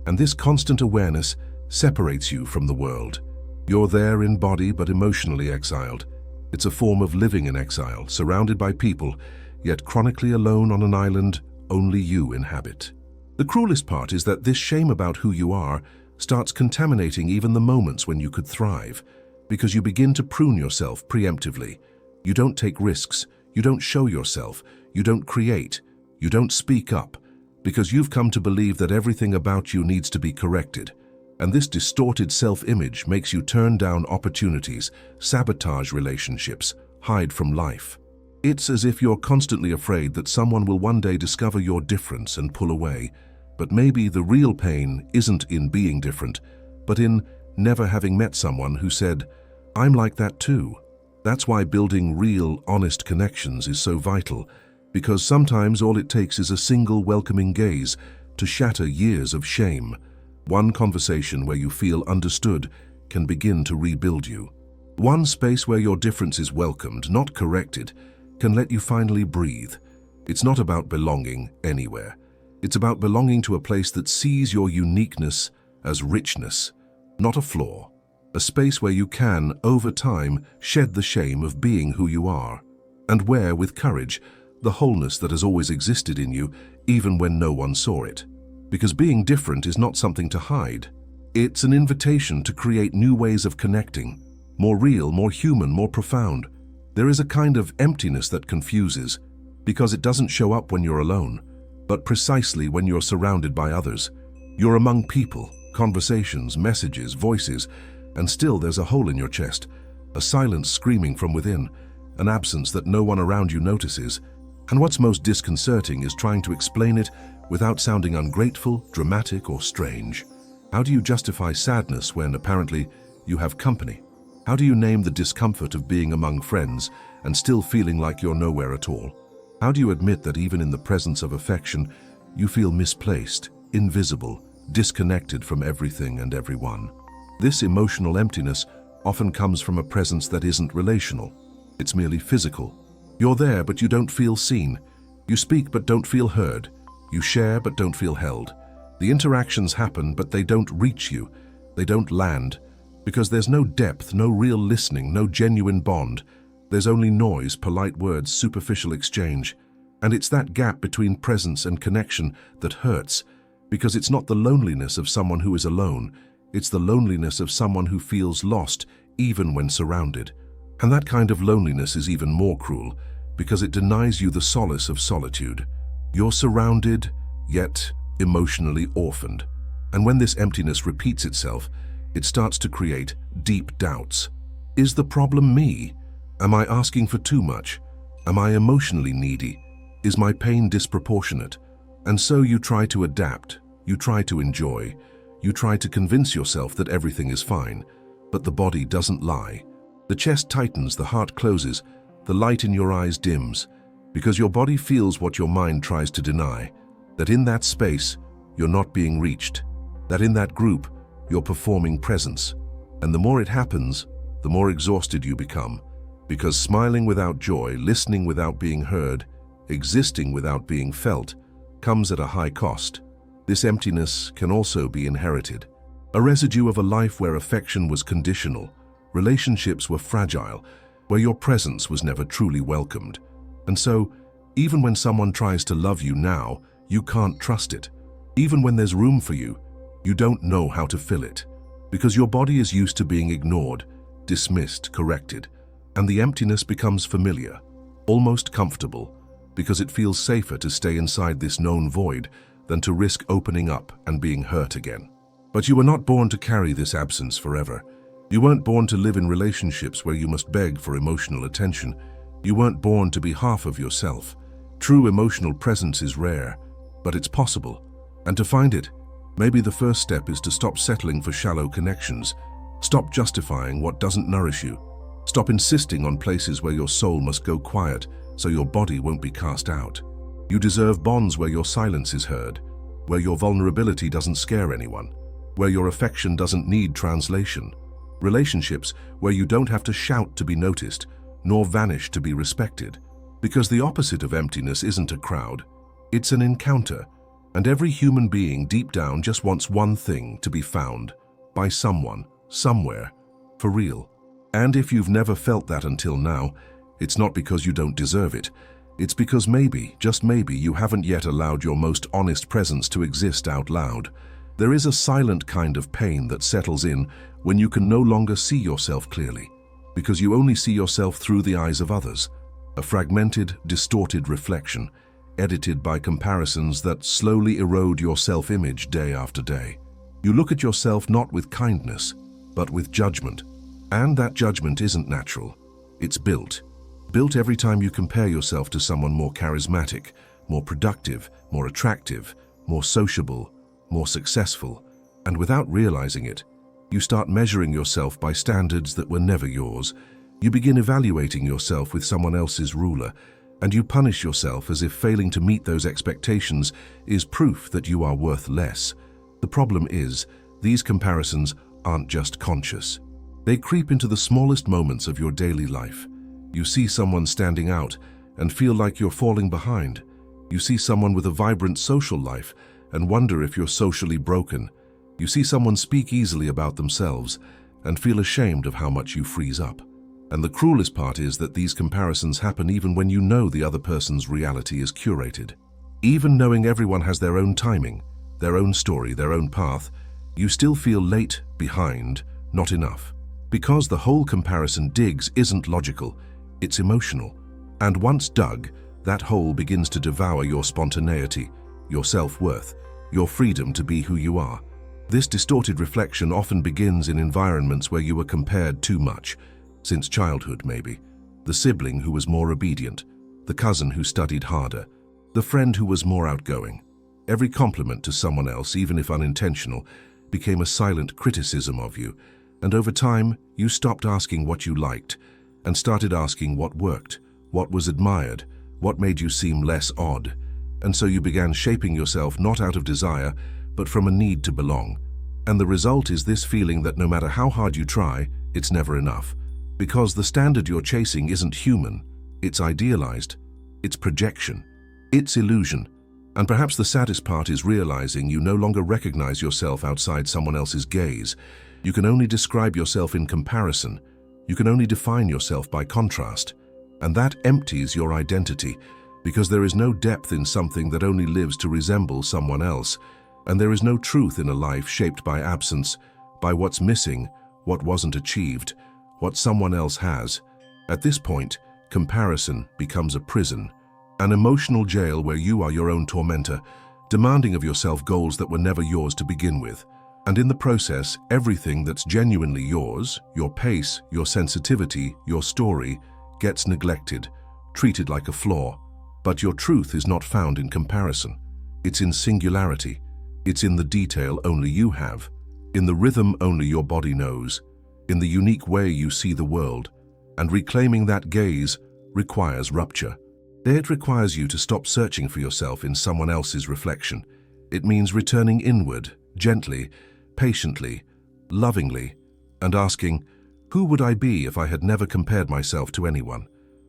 And this constant awareness separates you from the world. You're there in body but emotionally exiled. It's a form of living in exile, surrounded by people, yet chronically alone on an island only you inhabit. The cruelest part is that this shame about who you are starts contaminating even the moments when you could thrive, because you begin to prune yourself preemptively. You don't take risks, you don't show yourself, you don't create, you don't speak up, because you've come to believe that everything about you needs to be corrected. And this distorted self-image makes you turn down opportunities, sabotage relationships, hide from life. It's as if you're constantly afraid that someone will one day discover your difference and pull away. But maybe the real pain isn't in being different, but in never having met someone who said, "I'm like that too." That's why building real, honest connections is so vital, because sometimes all it takes is a single welcoming gaze to shatter years of shame. One conversation where you feel understood can begin to rebuild you. One space where your difference is welcomed, not corrected, can let you finally breathe. It's not about belonging anywhere. It's about belonging to a place that sees your uniqueness as richness, not a flaw. A space where you can, over time, shed the shame of being who you are, and wear with courage the wholeness that has always existed in you, even when no one saw it. Because being different is not something to hide. It's an invitation to create new ways of connecting, more real, more human, more profound. There is a kind of emptiness that confuses, because it doesn't show up when you're alone, but precisely when you're surrounded by others. You're among people, conversations, messages, voices, and still there's a hole in your chest, a silence screaming from within, an absence that no one around you notices. And what's most disconcerting is trying to explain it without sounding ungrateful, dramatic, or strange. How do you justify sadness when apparently you have company? How do you name the discomfort of being among friends and still feeling like you're nowhere at all? How do you admit that even in the presence of affection, you feel misplaced, invisible, disconnected from everything and everyone? This emotional emptiness often comes from a presence that isn't relational. It's merely physical. You're there, but you don't feel seen. You speak, but don't feel heard. You share, but don't feel held. The interactions happen, but they don't reach you. They don't land, because there's no depth, no real listening, no genuine bond. There's only noise, polite words, superficial exchange. And it's that gap between presence and connection that hurts, because it's not the loneliness of someone who is alone. It's the loneliness of someone who feels lost, even when surrounded. And that kind of loneliness is even more cruel, because it denies you the solace of solitude. You're surrounded, yet emotionally orphaned. And when this emptiness repeats itself, it starts to create deep doubts. Is the problem me? Am I asking for too much? Am I emotionally needy? Is my pain disproportionate? And so you try to adapt, you try to enjoy, you try to convince yourself that everything is fine, but the body doesn't lie. The chest tightens, the heart closes, the light in your eyes dims, because your body feels what your mind tries to deny, that in that space, you're not being reached, that in that group, you're performing presence. And the more it happens, the more exhausted you become, because smiling without joy, listening without being heard, existing without being felt, comes at a high cost. This emptiness can also be inherited. A residue of a life where affection was conditional, relationships were fragile, where your presence was never truly welcomed. And so, even when someone tries to love you now, you can't trust it. Even when there's room for you, you don't know how to fill it, because your body is used to being ignored, dismissed, corrected, and the emptiness becomes familiar, almost comfortable, because it feels safer to stay inside this known void than to risk opening up and being hurt again. But you were not born to carry this absence forever. You weren't born to live in relationships where you must beg for emotional attention. You weren't born to be half of yourself. True emotional presence is rare, but it's possible. And to find it, maybe the first step is to stop settling for shallow connections. Stop justifying what doesn't nourish you. Stop insisting on places where your soul must go quiet so your body won't be cast out. You deserve bonds where your silence is heard, where your vulnerability doesn't scare anyone, where your affection doesn't need translation. Relationships where you don't have to shout to be noticed, nor vanish to be respected. Because the opposite of emptiness isn't a crowd, it's an encounter. And every human being deep down just wants one thing: to be found by someone, somewhere, for real. And if you've never felt that until now, it's not because you don't deserve it. It's because maybe, just maybe, you haven't yet allowed your most honest presence to exist out loud. There is a silent kind of pain that settles in when you can no longer see yourself clearly, because you only see yourself through the eyes of others. A fragmented, distorted reflection, edited by comparisons that slowly erode your self-image day after day. You look at yourself not with kindness, but with judgment. And that judgment isn't natural. It's built. Built every time you compare yourself to someone more charismatic, more productive, more attractive, more sociable, more successful. And without realizing it, you start measuring yourself by standards that were never yours. You begin evaluating yourself with someone else's ruler, and you punish yourself as if failing to meet those expectations is proof that you are worth less. The problem is, these comparisons aren't just conscious. They creep into the smallest moments of your daily life. You see someone standing out and feel like you're falling behind. You see someone with a vibrant social life and wonder if you're socially broken. You see someone speak easily about themselves and feel ashamed of how much you freeze up. And the cruelest part is that these comparisons happen even when you know the other person's reality is curated. Even knowing everyone has their own timing, their own story, their own path, you still feel late, behind, not enough. Because the hole comparison digs isn't logical, it's emotional. And once dug, that hole begins to devour your spontaneity, your self-worth, your freedom to be who you are. This distorted reflection often begins in environments where you were compared too much, since childhood maybe. The sibling who was more obedient, the cousin who studied harder, the friend who was more outgoing. Every compliment to someone else, even if unintentional, became a silent criticism of you. And over time, you stopped asking what you liked and started asking what worked, what was admired, what made you seem less odd. And so you began shaping yourself not out of desire, but from a need to belong. And the result is this feeling that no matter how hard you try, it's never enough. Because the standard you're chasing isn't human, it's idealized, it's projection, it's illusion. And perhaps the saddest part is realizing you no longer recognize yourself outside someone else's gaze. You can only describe yourself in comparison. You can only define yourself by contrast. And that empties your identity, because there is no depth in something that only lives to resemble someone else. And there is no truth in a life shaped by absence, by what's missing, what wasn't achieved, what someone else has. At this point, comparison becomes a prison. An emotional jail where you are your own tormentor, demanding of yourself goals that were never yours to begin with. And in the process, everything that's genuinely yours, your pace, your sensitivity, your story, gets neglected, treated like a flaw. But your truth is not found in comparison. It's in singularity. It's in the detail only you have, in the rhythm only your body knows, in the unique way you see the world. And reclaiming that gaze requires rupture. It requires you to stop searching for yourself in someone else's reflection. It means returning inward, gently, patiently, lovingly, and asking, who would I be if I had never compared myself to anyone?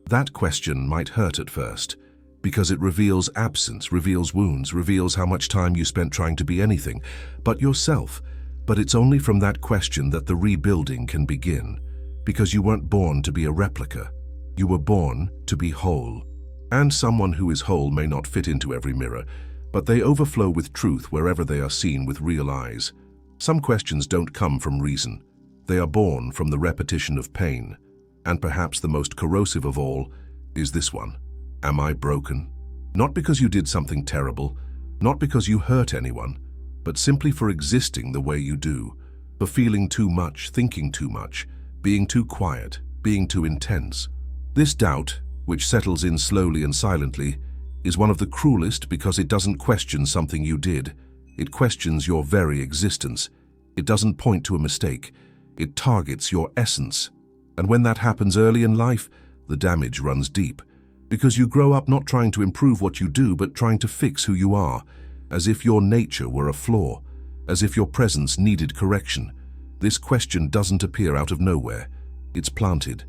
That question might hurt at first, because it reveals absence, reveals wounds, reveals how much time you spent trying to be anything but yourself. But it's only from that question that the rebuilding can begin, because you weren't born to be a replica. You were born to be whole. And someone who is whole may not fit into every mirror, but they overflow with truth wherever they are seen with real eyes. Some questions don't come from reason. They are born from the repetition of pain. And perhaps the most corrosive of all is this one. Am I broken? Not because you did something terrible, not because you hurt anyone, but simply for existing the way you do, for feeling too much, thinking too much, being too quiet, being too intense. This doubt, which settles in slowly and silently, is one of the cruelest because it doesn't question something you did. It questions your very existence. It doesn't point to a mistake. It targets your essence. And when that happens early in life, the damage runs deep. Because you grow up not trying to improve what you do, but trying to fix who you are, as if your nature were a flaw, as if your presence needed correction. This question doesn't appear out of nowhere. It's planted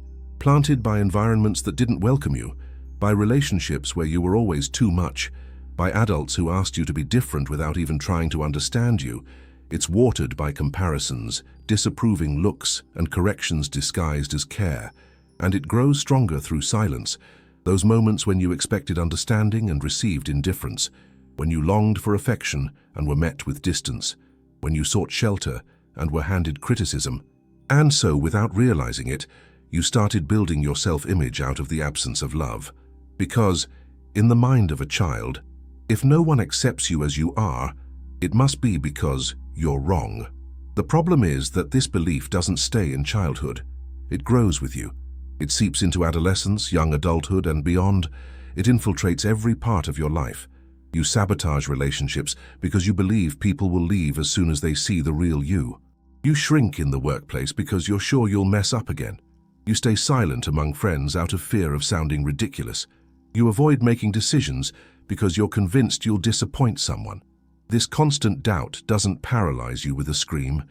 by environments that didn't welcome you, by relationships where you were always too much, by adults who asked you to be different without even trying to understand you. It's watered by comparisons, disapproving looks, and corrections disguised as care. And it grows stronger through silence, those moments when you expected understanding and received indifference, when you longed for affection and were met with distance, when you sought shelter and were handed criticism. And so, without realizing it, you started building your self-image out of the absence of love. Because, in the mind of a child, if no one accepts you as you are, it must be because you're wrong. The problem is that this belief doesn't stay in childhood. It grows with you. It seeps into adolescence, young adulthood, and beyond. It infiltrates every part of your life. You sabotage relationships because you believe people will leave as soon as they see the real you. You shrink in the workplace because you're sure you'll mess up again. You stay silent among friends out of fear of sounding ridiculous. You avoid making decisions because you're convinced you'll disappoint someone. This constant doubt doesn't paralyze you with a scream.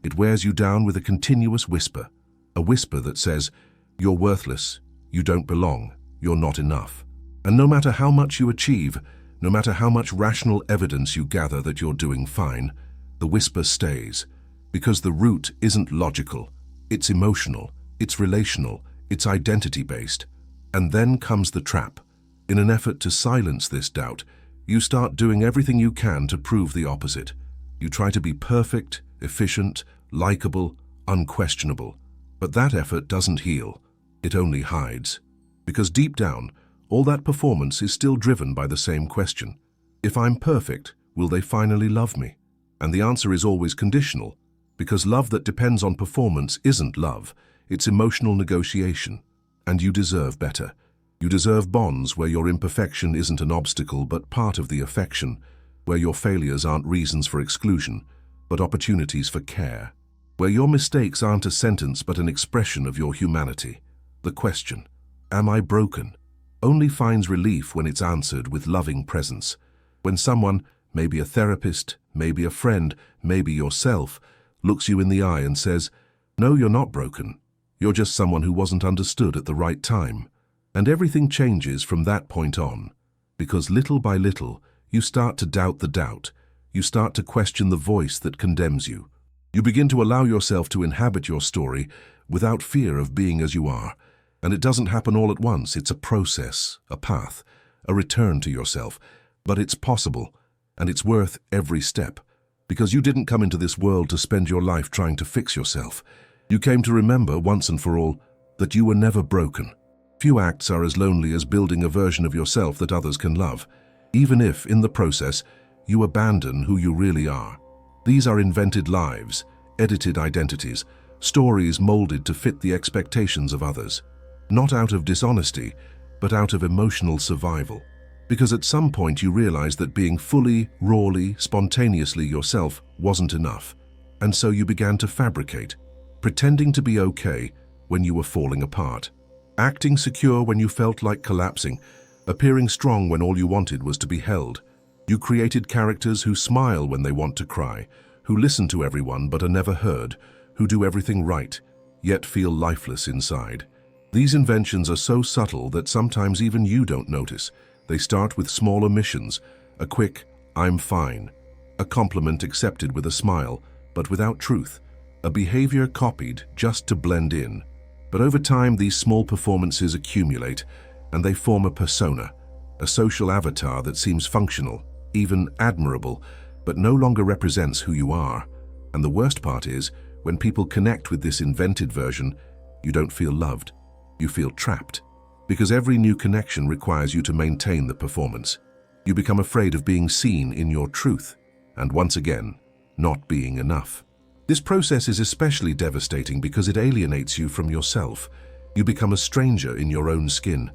It wears you down with a continuous whisper. A whisper that says, you're worthless, you don't belong, you're not enough. And no matter how much you achieve, no matter how much rational evidence you gather that you're doing fine, the whisper stays. Because the root isn't logical, it's emotional. It's relational, it's identity-based. And then comes the trap. In an effort to silence this doubt, you start doing everything you can to prove the opposite. You try to be perfect, efficient, likable, unquestionable. But that effort doesn't heal. It only hides. Because deep down, all that performance is still driven by the same question. If I'm perfect, will they finally love me? And the answer is always conditional. Because love that depends on performance isn't love. It's emotional negotiation. And you deserve better. You deserve bonds where your imperfection isn't an obstacle but part of the affection, where your failures aren't reasons for exclusion, but opportunities for care, where your mistakes aren't a sentence but an expression of your humanity. The question, am I broken, only finds relief when it's answered with loving presence. When someone, maybe a therapist, maybe a friend, maybe yourself, looks you in the eye and says, no, you're not broken. You're just someone who wasn't understood at the right time. And everything changes from that point on. Because little by little, you start to doubt the doubt. You start to question the voice that condemns you. You begin to allow yourself to inhabit your story without fear of being as you are. And it doesn't happen all at once. It's a process, a path, a return to yourself. But it's possible, and it's worth every step. Because you didn't come into this world to spend your life trying to fix yourself. You came to remember once and for all that you were never broken. Few acts are as lonely as building a version of yourself that others can love, even if, in the process, you abandon who you really are. These are invented lives, edited identities, stories molded to fit the expectations of others. Not out of dishonesty, but out of emotional survival. Because at some point you realized that being fully, rawly, spontaneously yourself wasn't enough. And so you began to fabricate, pretending to be okay when you were falling apart, acting secure when you felt like collapsing, appearing strong when all you wanted was to be held. You created characters who smile when they want to cry, who listen to everyone but are never heard, who do everything right, yet feel lifeless inside. These inventions are so subtle that sometimes even you don't notice. They start with small omissions, a quick, "I'm fine," a compliment accepted with a smile, but without truth, a behavior copied just to blend in. But over time, these small performances accumulate, and they form a persona, a social avatar that seems functional, even admirable, but no longer represents who you are. And the worst part is, when people connect with this invented version, you don't feel loved, you feel trapped. Because every new connection requires you to maintain the performance. You become afraid of being seen in your truth, and once again, not being enough. This process is especially devastating because it alienates you from yourself. You become a stranger in your own skin.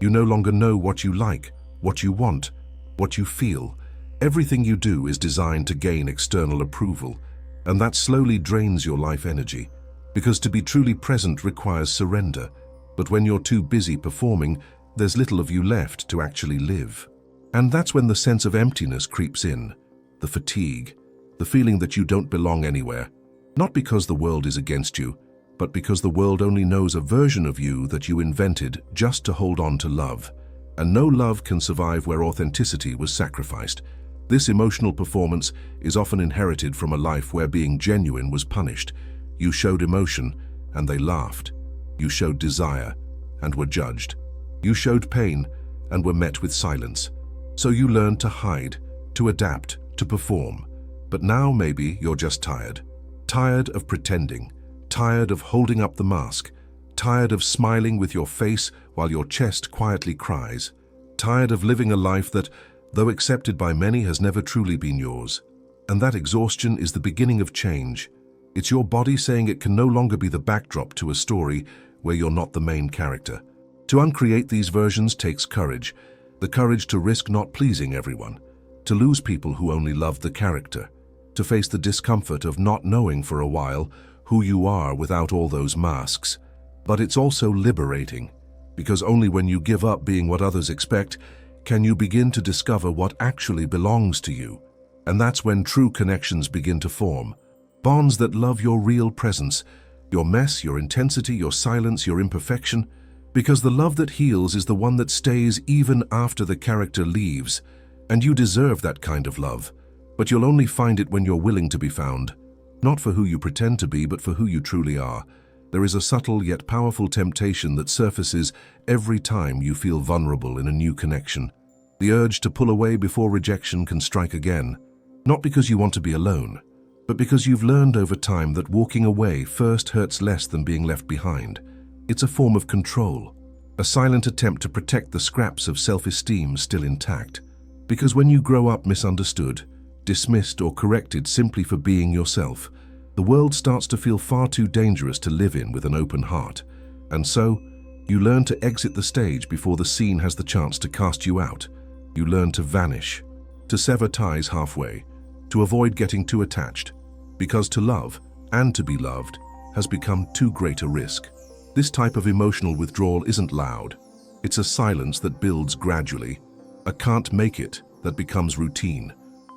You no longer know what you like, what you want, what you feel. Everything you do is designed to gain external approval, and that slowly drains your life energy. Because to be truly present requires surrender. But when you're too busy performing, there's little of you left to actually live. And that's when the sense of emptiness creeps in, the fatigue, the feeling that you don't belong anywhere. Not because the world is against you, but because the world only knows a version of you that you invented just to hold on to love. And no love can survive where authenticity was sacrificed. This emotional performance is often inherited from a life where being genuine was punished. You showed emotion, and they laughed. You showed desire, and were judged. You showed pain, and were met with silence. So you learned to hide, to adapt, to perform. But now maybe you're just tired. Tired of pretending. Tired of holding up the mask. Tired of smiling with your face while your chest quietly cries. Tired of living a life that, though accepted by many, has never truly been yours. And that exhaustion is the beginning of change. It's your body saying it can no longer be the backdrop to a story where you're not the main character. To uncreate these versions takes courage, the courage to risk not pleasing everyone, to lose people who only love the character, to face the discomfort of not knowing for a while who you are without all those masks. But it's also liberating, because only when you give up being what others expect can you begin to discover what actually belongs to you. And that's when true connections begin to form. Bonds that love your real presence, your mess, your intensity, your silence, your imperfection, because the love that heals is the one that stays even after the character leaves. And you deserve that kind of love, but you'll only find it when you're willing to be found. Not for who you pretend to be, but for who you truly are. There is a subtle yet powerful temptation that surfaces every time you feel vulnerable in a new connection. The urge to pull away before rejection can strike again, not because you want to be alone, but because you've learned over time that walking away first hurts less than being left behind. It's a form of control, a silent attempt to protect the scraps of self-esteem still intact. Because when you grow up misunderstood, dismissed or corrected simply for being yourself, the world starts to feel far too dangerous to live in with an open heart. And so, you learn to exit the stage before the scene has the chance to cast you out. You learn to vanish, to sever ties halfway, to avoid getting too attached. Because to love, and to be loved, has become too great a risk. This type of emotional withdrawal isn't loud. It's a silence that builds gradually, a can't make it that becomes routine,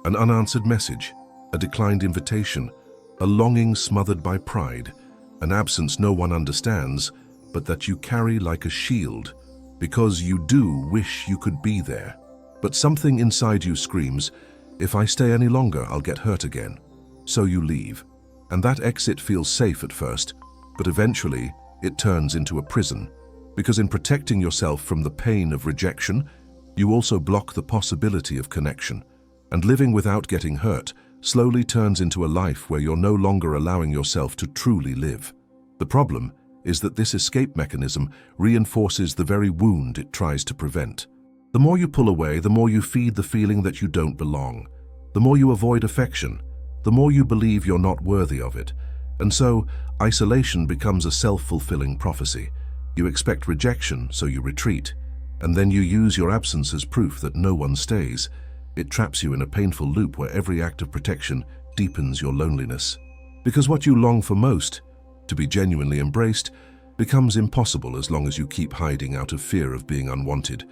an unanswered message, a declined invitation, a longing smothered by pride, an absence no one understands, but that you carry like a shield, because you do wish you could be there. But something inside you screams, if I stay any longer, I'll get hurt again. So you leave. And that exit feels safe at first, but eventually it turns into a prison. Because in protecting yourself from the pain of rejection, you also block the possibility of connection. And living without getting hurt slowly turns into a life where you're no longer allowing yourself to truly live. The problem is that this escape mechanism reinforces the very wound it tries to prevent. The more you pull away, the more you feed the feeling that you don't belong. The more you avoid affection, the more you believe you're not worthy of it. And so, isolation becomes a self-fulfilling prophecy. You expect rejection, so you retreat. And then you use your absence as proof that no one stays. It traps you in a painful loop where every act of protection deepens your loneliness. Because what you long for most, to be genuinely embraced, becomes impossible as long as you keep hiding out of fear of being unwanted.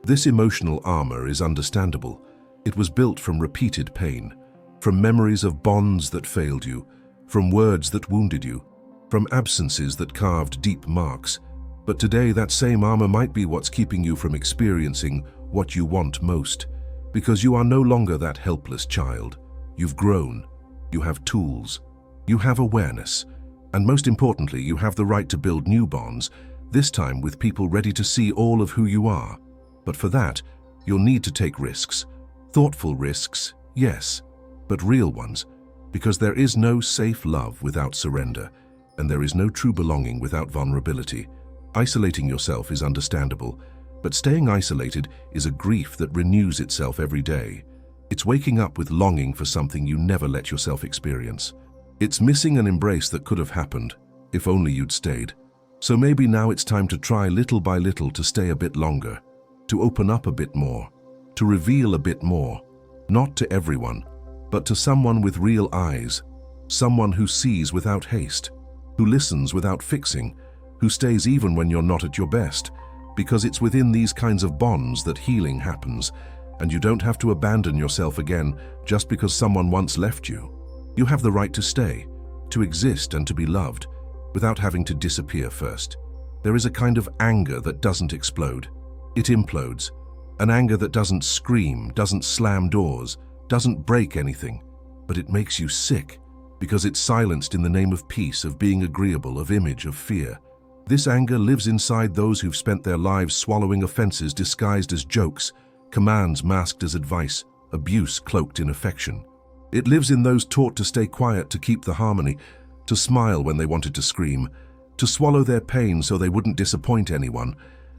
This emotional armor is understandable. It was built from repeated pain, from memories of bonds that failed you, from words that wounded you, from absences that carved deep marks. But today that same armor might be what's keeping you from experiencing what you want most. Because you are no longer that helpless child. You've grown. You have tools. You have awareness. And most importantly, you have the right to build new bonds, this time with people ready to see all of who you are. But for that, you'll need to take risks. Thoughtful risks, yes, but real ones. Because there is no safe love without surrender, and there is no true belonging without vulnerability. Isolating yourself is understandable, but staying isolated is a grief that renews itself every day. It's waking up with longing for something you never let yourself experience. It's missing an embrace that could have happened, if only you'd stayed. So maybe now it's time to try little by little to stay a bit longer, to open up a bit more, to reveal a bit more, not to everyone, but to someone with real eyes, someone who sees without haste, who listens without fixing, who stays even when you're not at your best, because it's within these kinds of bonds that healing happens, and you don't have to abandon yourself again just because someone once left you. You have the right to stay, to exist and to be loved, without having to disappear first. There is a kind of anger that doesn't explode. It implodes. An anger that doesn't scream, doesn't slam doors, doesn't break anything, but it makes you sick, because it's silenced in the name of peace, of being agreeable, of image, of fear. This anger lives inside those who've spent their lives swallowing offenses disguised as jokes, commands masked as advice, abuse cloaked in affection. It lives in those taught to stay quiet to keep the harmony, to smile when they wanted to scream, to swallow their pain so they wouldn't disappoint anyone.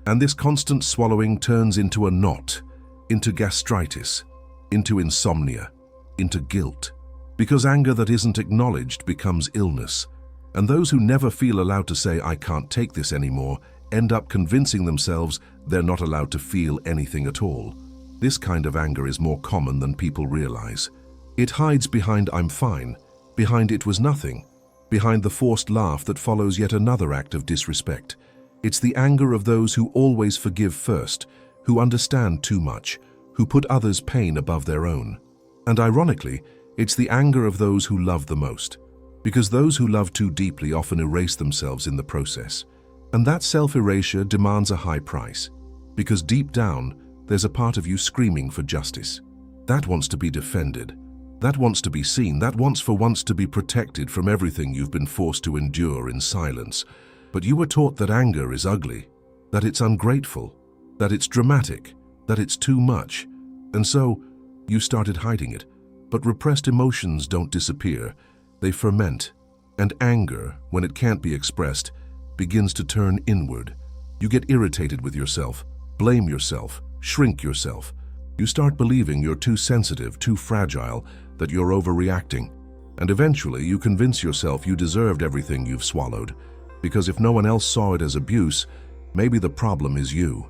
And this constant swallowing turns into a knot, into gastritis, into insomnia, into guilt. Because anger that isn't acknowledged becomes illness. And those who never feel allowed to say, "I can't take this anymore," end up convincing themselves they're not allowed to feel anything at all. This kind of anger is more common than people realize. It hides behind "I'm fine," behind "it was nothing," behind the forced laugh that follows yet another act of disrespect. It's the anger of those who always forgive first, who understand too much, who put others' pain above their own. And ironically, it's the anger of those who love the most. Because those who love too deeply often erase themselves in the process. And that self-erasure demands a high price. Because deep down, there's a part of you screaming for justice. That wants to be defended. That wants to be seen. That wants for once to be protected from everything you've been forced to endure in silence. But you were taught that anger is ugly, that it's ungrateful, that it's dramatic, that it's too much. And so, you started hiding it. But repressed emotions don't disappear. They ferment, and anger, when it can't be expressed, begins to turn inward. You get irritated with yourself, blame yourself, shrink yourself. You start believing you're too sensitive, too fragile, that you're overreacting. And eventually you convince yourself you deserved everything you've swallowed. Because if no one else saw it as abuse, maybe the problem is you.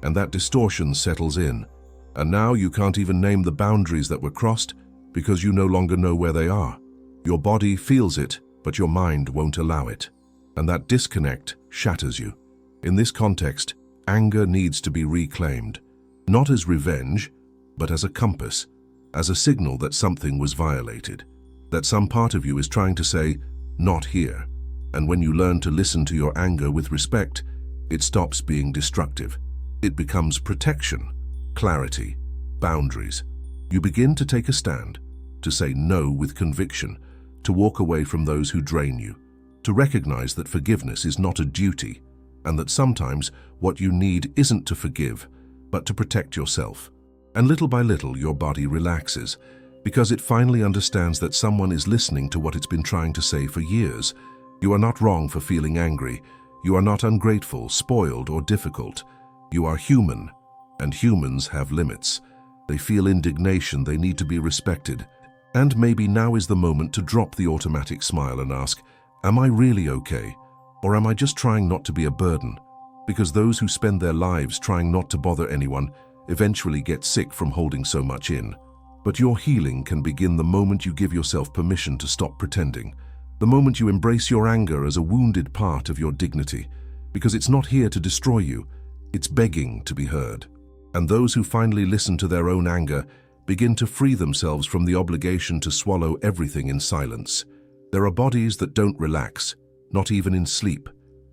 And that distortion settles in. And now you can't even name the boundaries that were crossed because you no longer know where they are. Your body feels it, but your mind won't allow it. And that disconnect shatters you. In this context, anger needs to be reclaimed, not as revenge, but as a compass, as a signal that something was violated, that some part of you is trying to say, "Not here." And when you learn to listen to your anger with respect, it stops being destructive. It becomes protection, clarity, boundaries. You begin to take a stand, to say no with conviction, to walk away from those who drain you, to recognize that forgiveness is not a duty, and that sometimes what you need isn't to forgive, but to protect yourself. And little by little, your body relaxes, because it finally understands that someone is listening to what it's been trying to say for years. You are not wrong for feeling angry. You are not ungrateful, spoiled, or difficult. You are human, and humans have limits. They feel indignation, they need to be respected. And maybe now is the moment to drop the automatic smile and ask, am I really okay? Or am I just trying not to be a burden? Because those who spend their lives trying not to bother anyone eventually get sick from holding so much in. But your healing can begin the moment you give yourself permission to stop pretending. The moment you embrace your anger as a wounded part of your dignity. Because it's not here to destroy you, it's begging to be heard. And those who finally listen to their own anger begin to free themselves from the obligation to swallow everything in silence. There are bodies that don't relax, not even in sleep.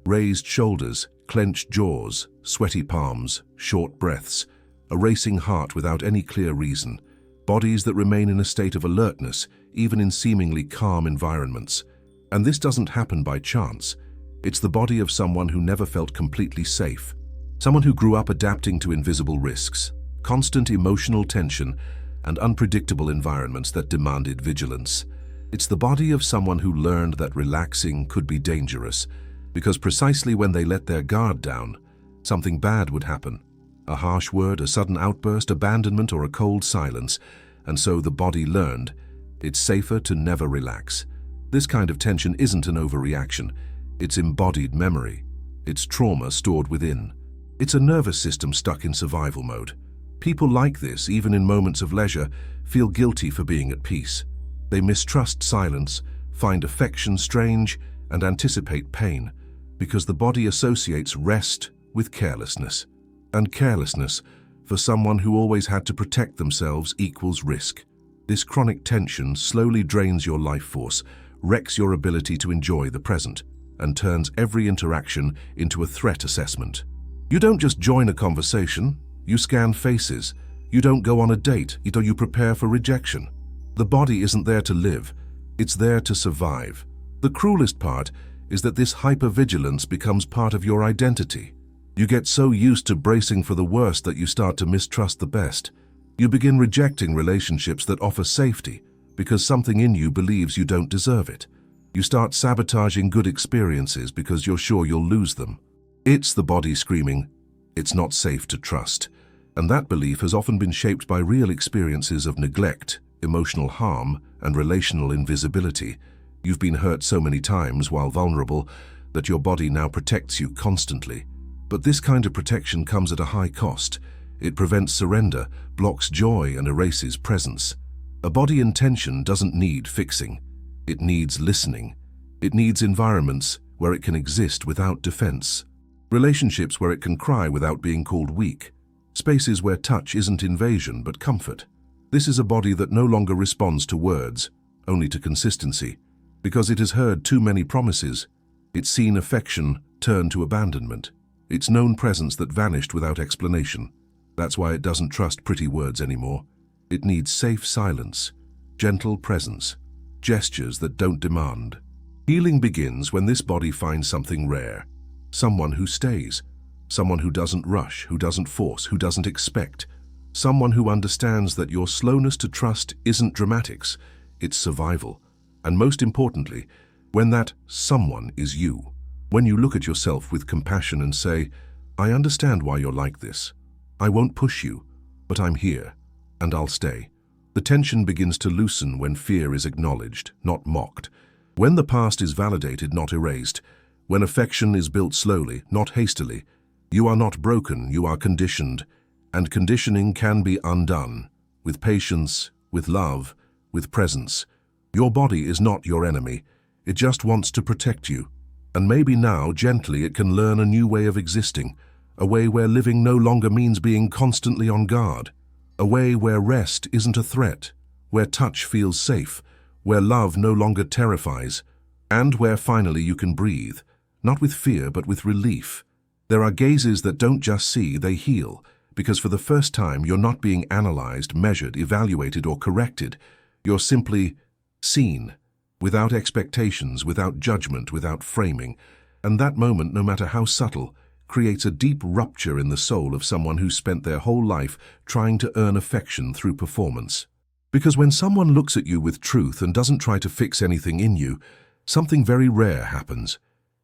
Raised shoulders, clenched jaws, sweaty palms, short breaths, a racing heart without any clear reason. Bodies that remain in a state of alertness, even in seemingly calm environments. And this doesn't happen by chance. It's the body of someone who never felt completely safe. Someone who grew up adapting to invisible risks, constant emotional tension, and unpredictable environments that demanded vigilance. It's the body of someone who learned that relaxing could be dangerous, because precisely when they let their guard down, something bad would happen. A harsh word, a sudden outburst, abandonment, or a cold silence. And so the body learned, it's safer to never relax. This kind of tension isn't an overreaction. It's embodied memory. It's trauma stored within. It's a nervous system stuck in survival mode. People like this, even in moments of leisure, feel guilty for being at peace. They mistrust silence, find affection strange, and anticipate pain, because the body associates rest with carelessness. And carelessness, for someone who always had to protect themselves, equals risk. This chronic tension slowly drains your life force, wrecks your ability to enjoy the present, and turns every interaction into a threat assessment. You don't just join a conversation, you scan faces. You don't go on a date, you prepare for rejection. The body isn't there to live, it's there to survive. The cruelest part is that this hypervigilance becomes part of your identity. You get so used to bracing for the worst that you start to mistrust the best. You begin rejecting relationships that offer safety because something in you believes you don't deserve it. You start sabotaging good experiences because you're sure you'll lose them. It's the body screaming, it's not safe to trust. And that belief has often been shaped by real experiences of neglect, emotional harm, and relational invisibility. You've been hurt so many times while vulnerable that your body now protects you constantly. But this kind of protection comes at a high cost. It prevents surrender, blocks joy, and erases presence. A body in tension doesn't need fixing. It needs listening. It needs environments where it can exist without defense. Relationships where it can cry without being called weak. Spaces where touch isn't invasion but comfort. This is a body that no longer responds to words, only to consistency. Because it has heard too many promises. It's seen affection turn to abandonment. It's known presence that vanished without explanation. That's why it doesn't trust pretty words anymore. It needs safe silence, gentle presence, gestures that don't demand. Healing begins when this body finds something rare. Someone who stays. Someone who doesn't rush, who doesn't force, who doesn't expect. Someone who understands that your slowness to trust isn't dramatics, it's survival. And most importantly, when that someone is you. When you look at yourself with compassion and say, I understand why you're like this. I won't push you, but I'm here, and I'll stay. The tension begins to loosen when fear is acknowledged, not mocked. When the past is validated, not erased. When affection is built slowly, not hastily. You are not broken, you are conditioned. And conditioning can be undone. With patience, with love, with presence. Your body is not your enemy. It just wants to protect you. And maybe now, gently, it can learn a new way of existing. A way where living no longer means being constantly on guard. A way where rest isn't a threat. Where touch feels safe. Where love no longer terrifies. And where finally you can breathe. Not with fear, but with relief. There are gazes that don't just see, they heal. Because for the first time, you're not being analyzed, measured, evaluated, or corrected. You're simply seen. Without expectations, without judgment, without framing. And that moment, no matter how subtle, creates a deep rupture in the soul of someone who spent their whole life trying to earn affection through performance. Because when someone looks at you with truth and doesn't try to fix anything in you, something very rare happens.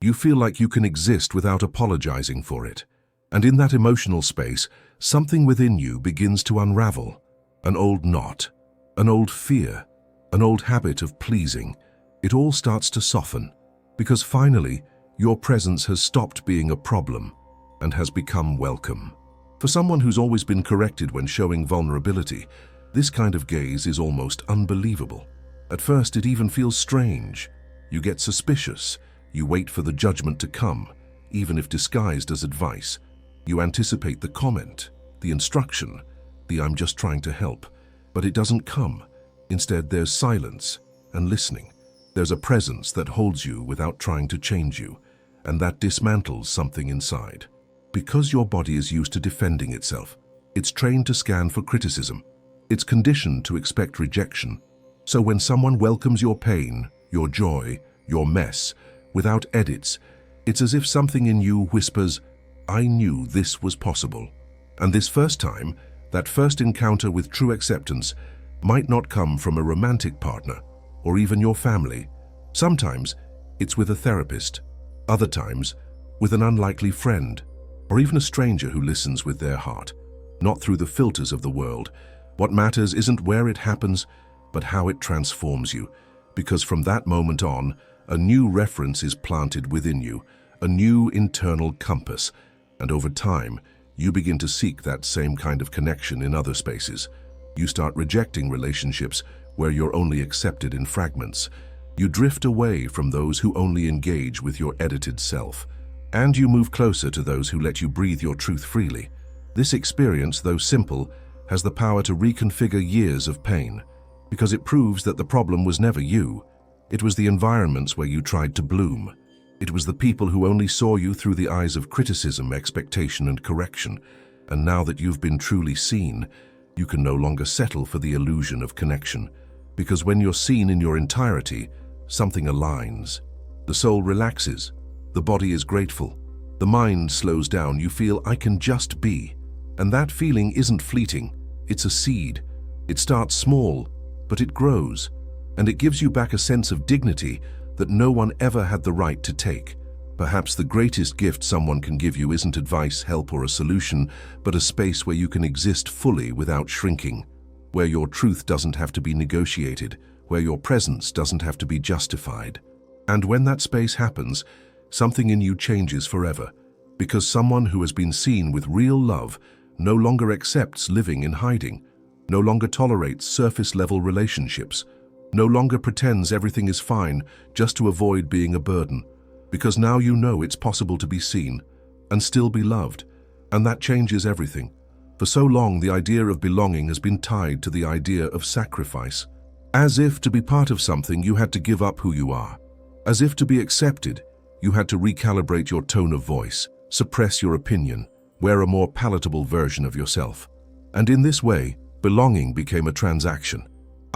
You feel like you can exist without apologizing for it. And in that emotional space, something within you begins to unravel. An old knot, an old fear, an old habit of pleasing. It all starts to soften, because finally, your presence has stopped being a problem and has become welcome. For someone who's always been corrected when showing vulnerability, this kind of gaze is almost unbelievable. At first, it even feels strange. You get suspicious. You wait for the judgment to come, even if disguised as advice. You anticipate the comment, the instruction, the "I'm just trying to help." But it doesn't come. Instead, there's silence and listening. There's a presence that holds you without trying to change you, and that dismantles something inside. Because your body is used to defending itself, it's trained to scan for criticism. It's conditioned to expect rejection. So when someone welcomes your pain, your joy, your mess, without edits, it's as if something in you whispers, "I knew this was possible." And this first time, that first encounter with true acceptance, might not come from a romantic partner or even your family. Sometimes it's with a therapist, other times with an unlikely friend, or even a stranger who listens with their heart, not through the filters of the world. What matters isn't where it happens, but how it transforms you, because from that moment on, a new reference is planted within you, a new internal compass, and over time, you begin to seek that same kind of connection in other spaces. You start rejecting relationships where you're only accepted in fragments. You drift away from those who only engage with your edited self, and you move closer to those who let you breathe your truth freely. This experience, though simple, has the power to reconfigure years of pain, because it proves that the problem was never you. It was the environments where you tried to bloom. It was the people who only saw you through the eyes of criticism, expectation, and correction. And now that you've been truly seen, you can no longer settle for the illusion of connection, because when you're seen in your entirety, something aligns. The soul relaxes, the body is grateful, the mind slows down. You feel, "I can just be." And that feeling isn't fleeting, it's a seed. It starts small, but it grows, and it gives you back a sense of dignity that no one ever had the right to take. Perhaps the greatest gift someone can give you isn't advice, help, or a solution, but a space where you can exist fully without shrinking, where your truth doesn't have to be negotiated, where your presence doesn't have to be justified. And when that space happens, something in you changes forever, because someone who has been seen with real love no longer accepts living in hiding, no longer tolerates surface-level relationships, no longer pretends everything is fine just to avoid being a burden, because now you know it's possible to be seen and still be loved, and that changes everything. For so long, the idea of belonging has been tied to the idea of sacrifice, as if to be part of something you had to give up who you are, as if to be accepted you had to recalibrate your tone of voice, suppress your opinion, wear a more palatable version of yourself. And in this way, belonging became a transaction.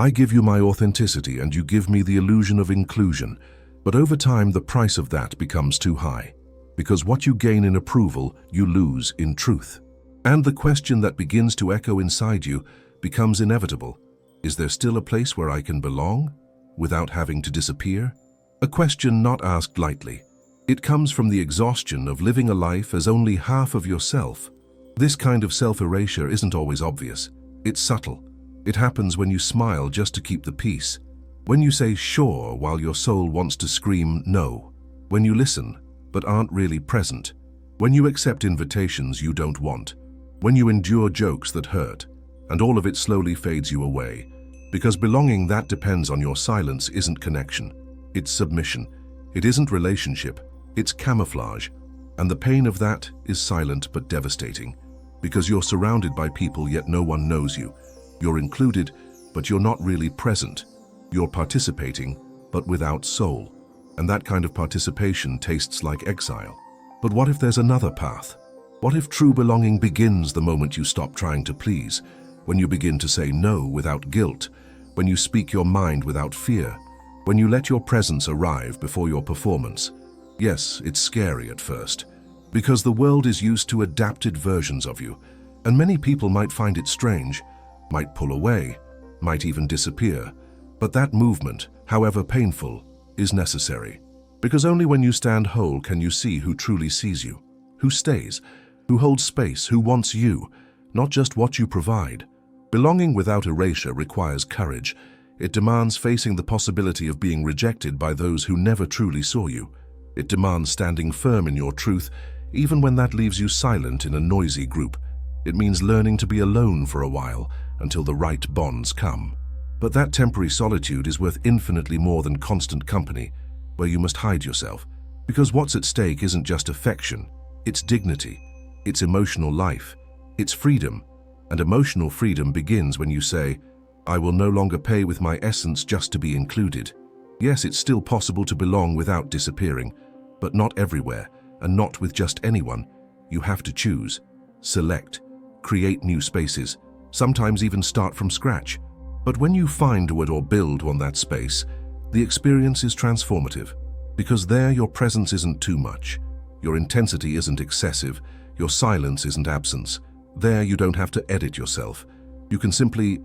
I give you my authenticity and you give me the illusion of inclusion, but over time the price of that becomes too high, because what you gain in approval, you lose in truth. And the question that begins to echo inside you becomes inevitable. Is there still a place where I can belong without having to disappear? A question not asked lightly. It comes from the exhaustion of living a life as only half of yourself. This kind of self-erasure isn't always obvious. It's subtle. It happens when you smile just to keep the peace, when you say sure while your soul wants to scream no, when you listen but aren't really present, when you accept invitations you don't want, when you endure jokes that hurt, and all of it slowly fades you away. Because belonging that depends on your silence isn't connection, it's submission. It isn't relationship, it's camouflage. And the pain of that is silent but devastating, because you're surrounded by people yet no one knows you. You're included, but you're not really present. You're participating, but without soul. And that kind of participation tastes like exile. But what if there's another path? What if true belonging begins the moment you stop trying to please, when you begin to say no without guilt, when you speak your mind without fear, when you let your presence arrive before your performance? Yes, it's scary at first, because the world is used to adapted versions of you, and many people might find it strange, might pull away, might even disappear. But that movement, however painful, is necessary. Because only when you stand whole can you see who truly sees you, who stays, who holds space, who wants you, not just what you provide. Belonging without erasure requires courage. It demands facing the possibility of being rejected by those who never truly saw you. It demands standing firm in your truth, even when that leaves you silent in a noisy group. It means learning to be alone for a while until the right bonds come. But that temporary solitude is worth infinitely more than constant company, where you must hide yourself. Because what's at stake isn't just affection, it's dignity, it's emotional life, it's freedom. And emotional freedom begins when you say, I will no longer pay with my essence just to be included. Yes, it's still possible to belong without disappearing, but not everywhere, and not with just anyone. You have to choose, select, create new spaces, sometimes even start from scratch. But when you find or build on that space, the experience is transformative, because there your presence isn't too much, your intensity isn't excessive, your silence isn't absence. There you don't have to edit yourself. You can simply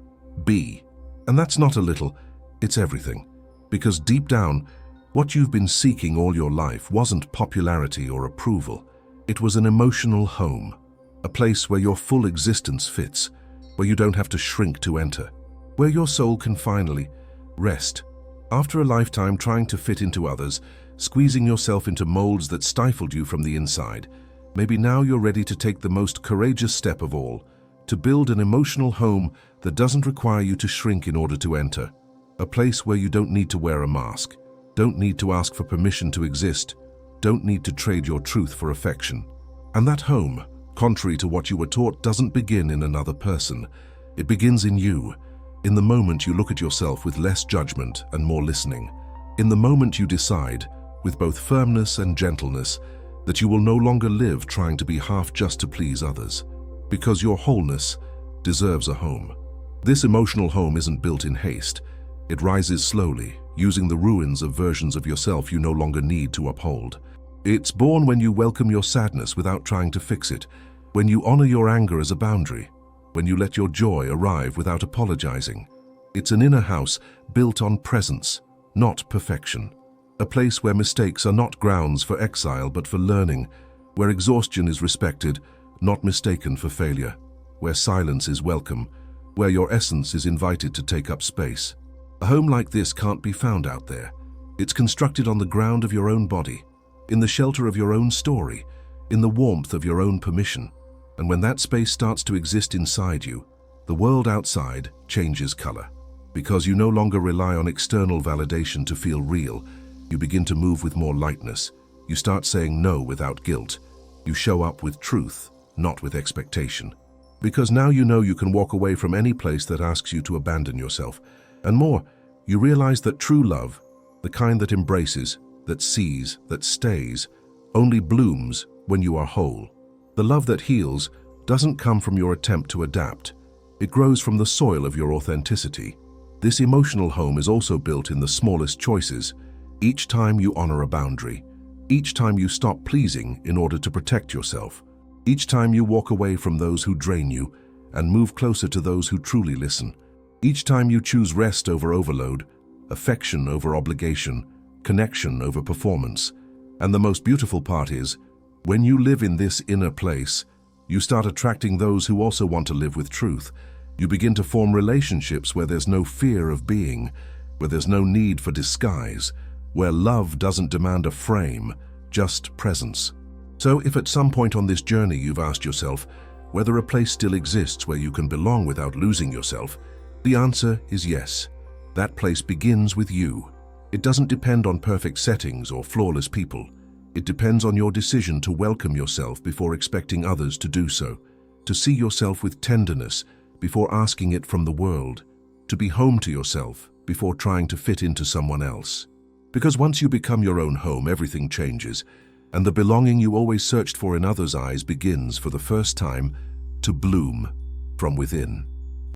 be. And that's not a little, it's everything. Because deep down, what you've been seeking all your life wasn't popularity or approval. It was an emotional home, a place where your full existence fits, where you don't have to shrink to enter, where your soul can finally rest. After a lifetime trying to fit into others, squeezing yourself into molds that stifled you from the inside, maybe now you're ready to take the most courageous step of all, to build an emotional home that doesn't require you to shrink in order to enter. A place where you don't need to wear a mask, don't need to ask for permission to exist, don't need to trade your truth for affection. And that home, contrary to what you were taught, doesn't begin in another person. It begins in you, in the moment you look at yourself with less judgment and more listening. In the moment you decide, with both firmness and gentleness, that you will no longer live trying to be half just to please others, because your wholeness deserves a home. This emotional home isn't built in haste. It rises slowly, using the ruins of versions of yourself you no longer need to uphold. It's born when you welcome your sadness without trying to fix it, when you honor your anger as a boundary, when you let your joy arrive without apologizing. It's an inner house built on presence, not perfection. A place where mistakes are not grounds for exile but for learning, where exhaustion is respected, not mistaken for failure, where silence is welcome, where your essence is invited to take up space. A home like this can't be found out there. It's constructed on the ground of your own body, in the shelter of your own story, in the warmth of your own permission. And when that space starts to exist inside you, the world outside changes color. Because you no longer rely on external validation to feel real, you begin to move with more lightness. You start saying no without guilt. You show up with truth, not with expectation. Because now you know you can walk away from any place that asks you to abandon yourself. And more, you realize that true love, the kind that embraces, that sees, that stays, only blooms when you are whole. The love that heals doesn't come from your attempt to adapt. It grows from the soil of your authenticity. This emotional home is also built in the smallest choices. Each time you honor a boundary, each time you stop pleasing in order to protect yourself, each time you walk away from those who drain you and move closer to those who truly listen, each time you choose rest over overload, affection over obligation, connection over performance. And the most beautiful part is, when you live in this inner place, you start attracting those who also want to live with truth. You begin to form relationships where there's no fear of being, where there's no need for disguise, where love doesn't demand a frame, just presence. So if at some point on this journey you've asked yourself whether a place still exists where you can belong without losing yourself, the answer is yes. That place begins with you. It doesn't depend on perfect settings or flawless people. It depends on your decision to welcome yourself before expecting others to do so, to see yourself with tenderness before asking it from the world, to be home to yourself before trying to fit into someone else. Because once you become your own home, everything changes, and the belonging you always searched for in others' eyes begins, for the first time, to bloom from within.